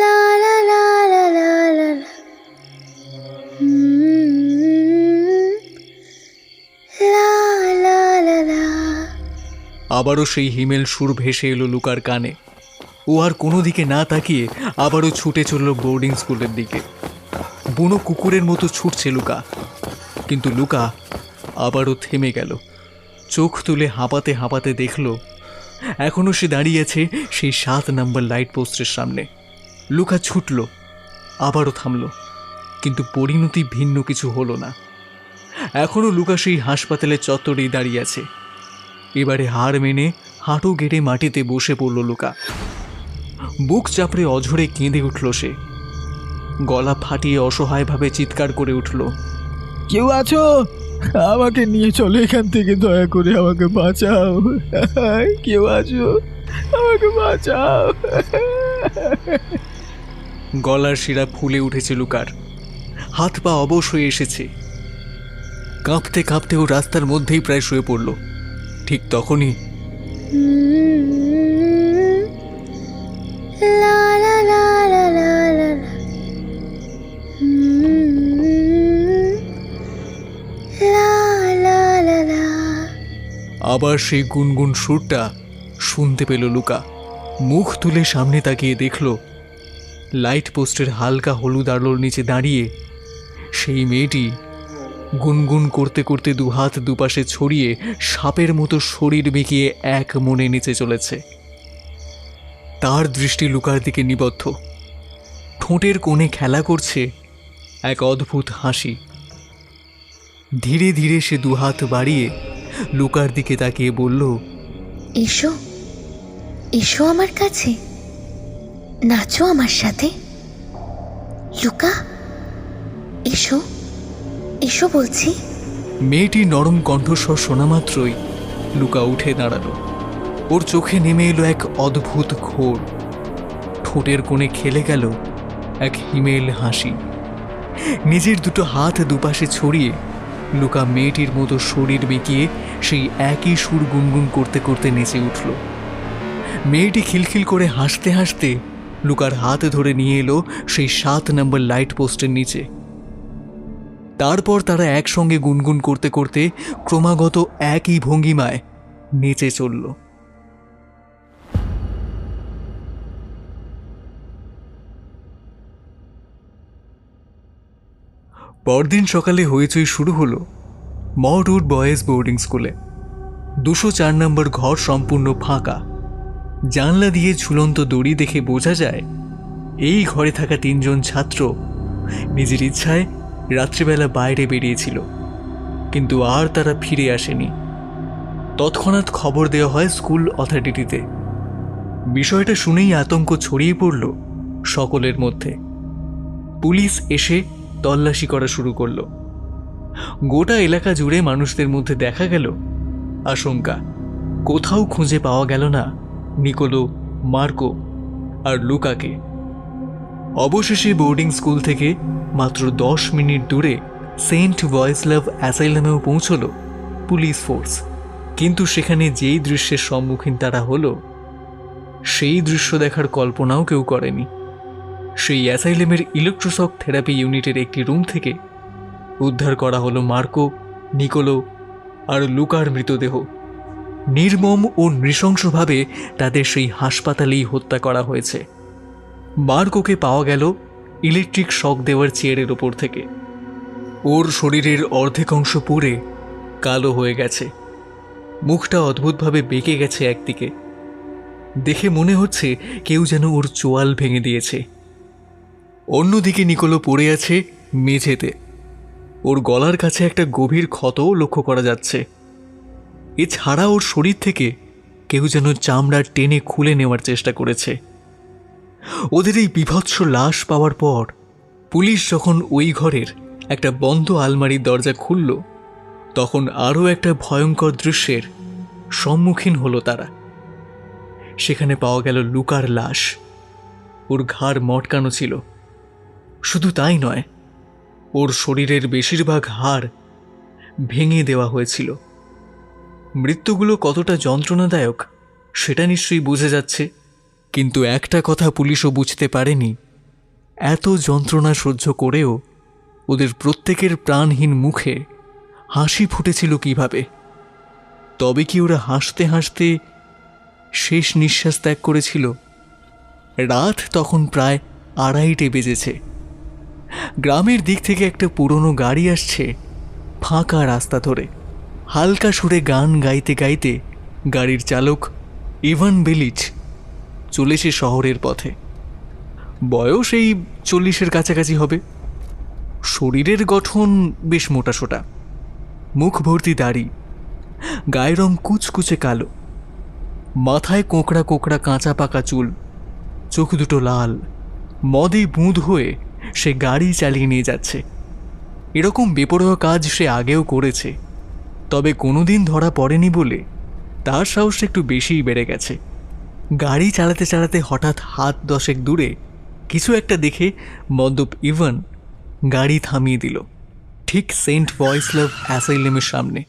La la la la la la la. La la la la. আবারও সেই হিমেল সুর ভেসে এলো লুকার কানে। ও আর কোনো দিকে না তাকিয়ে আবারও ছুটে চলল বোর্ডিং স্কুলের দিকে। বুনো কুকুরের মতো ছুটছে লুকা, কিন্তু লুকা আবারও থেমে গেল। চোখ তুলে হাঁপাতে হাঁপাতে দেখল এখনও সে দাঁড়িয়ে আছে সেই 7 নম্বর লাইট পোস্টের সামনে। লুকা ছুটল, আবারও থামল, কিন্তু পরিণতি ভিন্ন কিছু হলো না। এখনও লুকা সেই হাসপাতালের চত্বরেই দাঁড়িয়ে আছে। এবারে হার মেনে হাঁটু গেড়ে মাটিতে বসে পড়ল লুকা। বুক চাপড়ে অঝরে কেঁদে উঠল সে। গলা ফাটিয়ে অসহায়ভাবে চিৎকার করে উঠল, কেউ আছো? আমাকে নিয়ে চলো এখান থেকে, দয়া করে আমাকে বাঁচাও। কেউ আছো, আমাকে বাঁচাও। গলার শিরা ফুলে উঠেছে লুকার, হাত পা অবশ হয়ে এসেছে। কাঁপতে কাঁপতে ও রাস্তার মধ্যেই প্রায় শুয়ে পড়ল। ঠিক তখনই La la la la la la la. La la la la. আবার সেই গুনগুন সুরটা শুনতে পেল লুকা। মুখ তুলে সামনে তাকিয়ে দেখল লাইট পোস্টের হালকা হলুদ আলোর নিচে দাঁড়িয়ে সেই মেয়েটি গুনগুন করতে করতে দুহাত দুপাশে ছড়িয়ে সাপের মতো শরীর বেঁকিয়ে এক মনে নিচে চলেছে। তার দৃষ্টি লুকার দিকে নিবদ্ধ। ঠোঁটের কোণে খেলা করছে এক অদ্ভুত হাসি। ধীরে ধীরে সে দুহাত বাড়িয়ে লুকার দিকে তাকিয়ে বলল, এসো, এসো আমার কাছে, নাচো আমার সাথে। লুকা, এসো, এসো বলছি। মেয়েটি নরম কণ্ঠস্বর শোনা মাত্রই লুকা উঠে দাঁড়ালো। ওর চোখে নেমে এলো এক অদ্ভুত ঘোর। ঠোঁটের কোণে খেলে গেল এক হিমেল হাসি। নিজের দুটো হাত দুপাশে ছড়িয়ে লুকা মেয়েটির মতো শরীর বেঁকিয়ে সেই একই সুর গুনগুন করতে করতে নেচে উঠল। মেয়েটি খিলখিল করে হাসতে হাসতে লুকার হাত ধরে নিয়ে এলো সেই 7 নম্বর লাইট পোস্টের নিচে। তারপর তারা একসঙ্গে গুনগুন করতে করতে ক্রমাগত একই ভঙ্গিমায় নেচে চলল। পরদিন সকালে হইচই শুরু হলো মডউড বয়েজ বোর্ডিং স্কুলে। 204 নম্বর ঘর সম্পূর্ণ ফাঁকা। জানলা দিয়ে ঝুলন্ত দড়ি দেখে বোঝা যায় এই ঘরে থাকা 3 জন ছাত্র নিজের ইচ্ছায় রাত্রিবেলা বাইরে বেরিয়েছিল, কিন্তু আর তারা ফিরে আসেনি। তৎক্ষণাৎ খবর দেওয়া হয় স্কুল অথরিটিতে। বিষয়টা শুনেই আতঙ্ক ছড়িয়ে পড়ল সকলের মধ্যে। পুলিশ এসে তল্লাশি করা শুরু করলো। গোটা এলাকা জুড়ে মানুষদের মধ্যে দেখা গেল আশঙ্কা। কোথাও খুঁজে পাওয়া গেল না নিকোলো, মার্কো আর লুকাকে। অবশেষে বোর্ডিং স্কুল থেকে মাত্র 10 মিনিট দূরে সেন্ট ভয়েসলাভ অ্যাসাইলামেও পৌঁছল পুলিশ ফোর্স। কিন্তু সেখানে যেই দৃশ্যের সম্মুখীন তারা হলো, সেই দৃশ্য দেখার কল্পনাও কেউ করেনি। সেই অ্যাসাইলামের ইলেকট্রোশক থেরাপি ইউনিটের একটি রুম থেকে উদ্ধার করা হলো মার্কো, নিকোলো আর লুকার মৃতদেহ। নির্মম ও নৃশংসভাবে তাদের সেই হাসপাতালেই হত্যা করা হয়েছে। মার্কোকে পাওয়া গেল ইলেকট্রিক শক দেওয়ার চেয়ারের ওপর থেকে। ওর শরীরের অর্ধেক অংশ পুড়ে কালো হয়ে গেছে। মুখটা অদ্ভুতভাবে বেঁকে গেছে একদিকে। দেখে মনে হচ্ছে কেউ যেন ওর চোয়াল ভেঙে দিয়েছে। অন্যদিকে নিকোলো পড়ে আছে মেঝেতে। ওর গলার কাছে একটা গভীর ক্ষতও লক্ষ্য করা যাচ্ছে। এছাড়া ওর শরীর থেকে কেউ যেন চামড়া টেনে খুলে নেওয়ার চেষ্টা করেছে। ওদের এই বিভৎস লাশ পাওয়ার পর পুলিশ যখন ওই ঘরের একটা বন্ধ আলমারির দরজা খুলল, তখন আরও একটা ভয়ঙ্কর দৃশ্যের সম্মুখীন হলো তারা। সেখানে পাওয়া গেল লুকার লাশ। ওর ঘাড় মটকানো ছিল। শুধু তাই নয়, ওর শরীরের বেশিরভাগ হাড় ভেঙে দেওয়া হয়েছিল। মৃত্যুগুলো কতটা যন্ত্রণাদায়ক সেটা নিশ্চয়ই বোঝা যাচ্ছে। কিন্তু একটা কথা পুলিশও বুঝতে পারেনি, এত যন্ত্রণা সহ্য করেও ওদের প্রত্যেকের প্রাণহীন মুখে হাসি ফুটেছিল কিভাবে। তবে কি ওরা হাসতে হাসতে শেষ নিঃশ্বাস ত্যাগ করেছিল? রাত তখন প্রায় 2:30 বেজেছে। গ্রামের দিক থেকে একটা পুরনো গাড়ি আসছে ফাঁকা রাস্তা ধরে। হালকা সুরে গান গাইতে গাইতে গাড়ির চালক ইভান বেলিচ চলেছে শহরের পথে। বয়স এই 40-এর কাছাকাছি হবে। শরীরের গঠন বেশ মোটাসোটা, মুখ ভর্তি দাড়ি, গায়ের রং কুচকুচে কালো, মাথায় কোঁকড়া কোঁকড়া কাঁচা পাকা চুল, চোখ দুটো লাল। মদে বুঁদ হয়ে সে গাড়ি চালিয়ে নিয়ে যাচ্ছে। এরকম বেপরোয়া কাজ সে আগেও করেছে, তবে কোনোদিন ধরা পড়েনি বলে তার সাহস একটু বেশিই বেড়ে গেছে। গাড়ি চালাতে চালাতে হঠাৎ হাত 10 দূরে কিছু একটা দেখে মদ্যপ ইভান গাড়ি থামিয়ে দিল ঠিক সেন্ট ভয়েসলাভ অ্যাসাইলামের সামনে।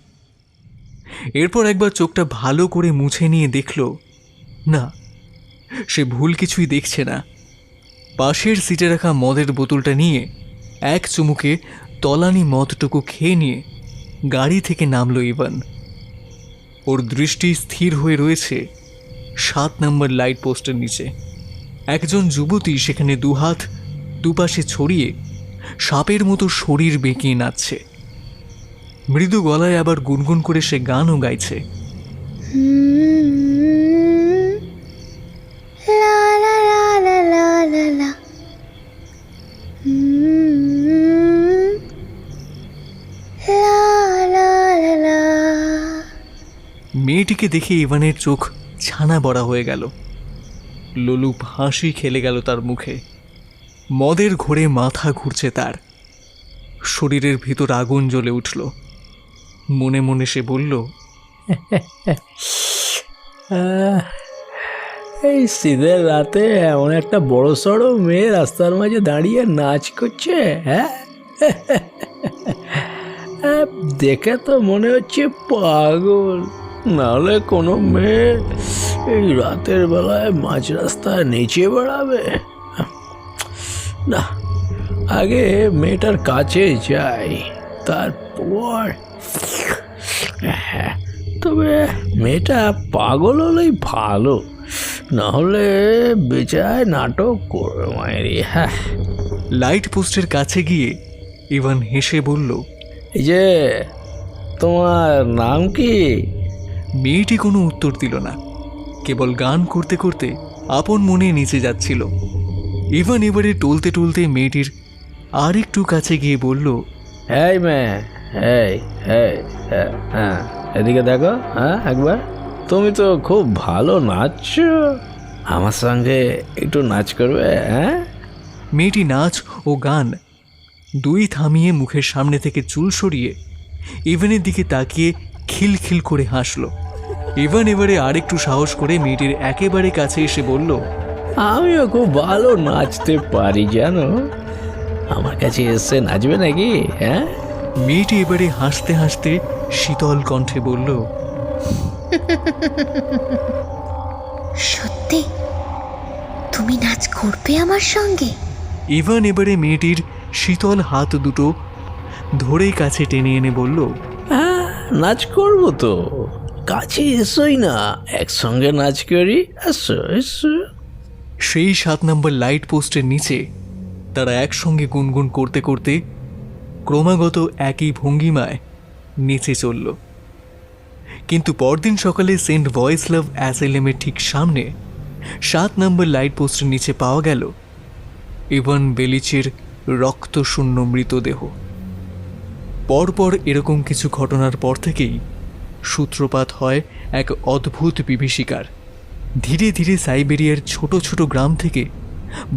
এরপর একবার চোখটা ভালো করে মুছে নিয়ে দেখল না, সে ভুল কিছুই দেখছে না। পাশের সিটে রাখা মদের বোতলটা নিয়ে এক চুমুকে তলানি মদটুকু খেয়ে নিয়ে গাড়ি থেকে নামল ইভান। ওর দৃষ্টি স্থির হয়ে রয়েছে 7 নম্বর লাইট পোস্টের নিচে। একজন যুবতী সেখানে দুহাত দুপাশে ছড়িয়ে সাপের মতো শরীর বেঁকিয়ে নাচছে। মৃদু গলায় আবার গুনগুন করে সে গানও গাইছে। লা লা লা লা লা লা লা। লা লা লা লা। মেয়েটিকে দেখে ইভানের চোখ ছানা বড়া হয়ে গেল। লোলুপ হাসি খেলে গেল তার মুখে। মদের ঘোরে মাথা ঘুরছে তার, শরীরের ভিতর আগুন জ্বলে উঠল। মনে মনে সে বলল, এই শীতের রাতে এমন একটা বড় সড়ো মেয়ে রাস্তার মাঝে দাঁড়িয়ে নাচ করছে, হ্যাঁ? দেখে তো মনে হচ্ছে পাগল, নাহলে কোনো মেয়ে এই রাতের বেলায় মাঝ রাস্তায় নেচে বেড়াবে না। আগে মেয়েটার কাছে যাই, তারপর। তবে মেয়েটা পাগল হলেই ভালো, না হলে বেচায় নাটক করবে মায়েরি। হ্যাঁ, লাইট পোস্টের কাছে গিয়ে ইভান হেসে বলল, এই যে তোমার নাম কি? মেয়েটি কোনো উত্তর দিল না, কেবল গান করতে করতে আপন মনে নিচে যাচ্ছিল। ইভান এবারে টলতে টলতে মেয়েটির আর একটু কাছে গিয়ে বলল, এই মেয়ে, এই এই হ্যাঁ, এদিকে দেখো। হ্যাঁ, একবার। তুমি তো খুব ভালো নাচছো, আমার সঙ্গে একটু নাচ করবে? হ্যাঁ। মেয়েটি নাচ ও গান দুই থামিয়ে মুখের সামনে থেকে চুল সরিয়ে ইভানের দিকে তাকিয়ে খিলখিল করে হাসল। ইভান এবারে আরেকটু সাহস করে মেয়েটির একেবারে কাছে এসে বলল, আমিও খুব ভালো নাচতে পারি জানো, আমার কাছে এসে নাচবে নাকি? হ্যাঁ। মেয়েটি এবারে হাসতে হাসতে শীতল কণ্ঠে বলল, সত্যি তুমি নাচ করবে আমার সঙ্গে? ইভান এবারে মেয়েটির শীতল হাত দুটো ধরে কাছে টেনে এনে বলল, হ্যাঁ, নাচ করবো তো, কাছে এসোই না, একসঙ্গে নাচ করি, এসো এসো। সেই 7 নম্বর লাইট পোস্টের নিচে তারা একসঙ্গে গুনগুন করতে করতে ক্রমাগত একই ভঙ্গিমায় নিচে চলল। কিন্তু পরদিন সকালে সেন্ট ভয়েসলাভ অ্যাসাইলামের ঠিক সামনে 7 নম্বর লাইট পোস্টের নিচে পাওয়া গেল ইভান বেলিচের রক্তশূন্য মৃতদেহ। পরপর এরকম কিছু ঘটনার পর থেকেই সূত্রপাত হয় এক অদ্ভুত বিভীষিকার। ধীরে ধীরে সাইবেরিয়ার ছোট ছোট গ্রাম থেকে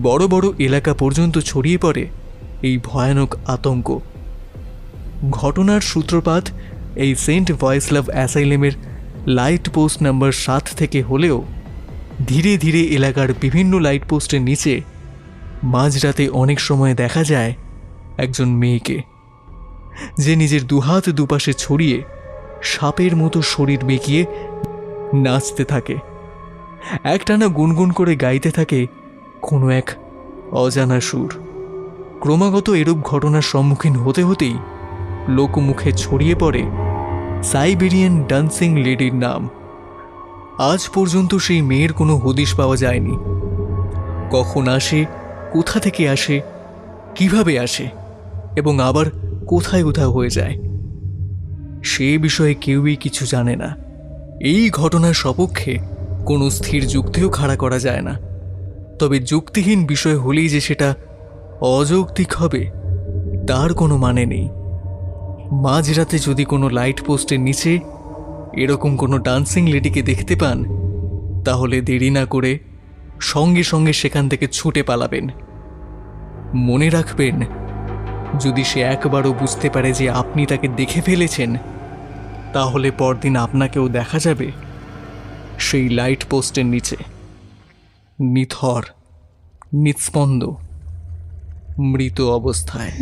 বড় বড় এলাকা পর্যন্ত ছড়িয়ে পড়ে এই ভয়ানক আতঙ্ক। ঘটনার সূত্রপাত এই সেন্ট ভয়েসলাভ অ্যাসাইলামের লাইট পোস্ট নাম্বার 7 থেকে হলেও ধীরে ধীরে এলাকার বিভিন্ন লাইট পোস্টের নিচে মাঝরাতে অনেক সময় দেখা যায় একজন মেয়েকে, যে নিজের দুহাত দুপাশে ছড়িয়ে সাপের মতো শরীর বেঁকিয়ে নাচতে থাকে, একটানা গুনগুন করে গাইতে থাকে কোনো এক অজানা সুর। ক্রমাগত এরূপ ঘটনার সম্মুখীন হতে হতেই লোকমুখে ছড়িয়ে পড়ে সাইবেরিয়ান ডান্সিং লেডির নাম। আজ পর্যন্ত সেই মেয়ের কোনো হদিশ পাওয়া যায়নি। কখন আসে, কোথা থেকে আসে, কিভাবে আসে এবং আবার কোথায় কোথাও হয়ে যায়, সে বিষয়ে কেউই কিছু জানে না। এই ঘটনার সপক্ষে কোনো স্থির যুক্তিও খাড়া করা যায় না। তবে যুক্তিহীন বিষয় হলেই যে সেটা অযৌক্তিক হবে তার কোনো মানে নেই। মাঝরাতে যদি কোনো লাইট পোস্টের নিচে এরকম কোনো ডান্সিং লেডিকে দেখতে পান, তাহলে দেরি না করে সঙ্গে সঙ্গে সেখান থেকে ছুটে পালাবেন। মনে রাখবেন, যদি সে একবারও বুঝতে পারে যে আপনি তাকে দেখে ফেলেছেন, তাহলে পরদিন আপনাকেও দেখা যাবে সেই লাইট পোস্টের নিচে, নিথর, নিস্পন্দ, মৃত অবস্থায়।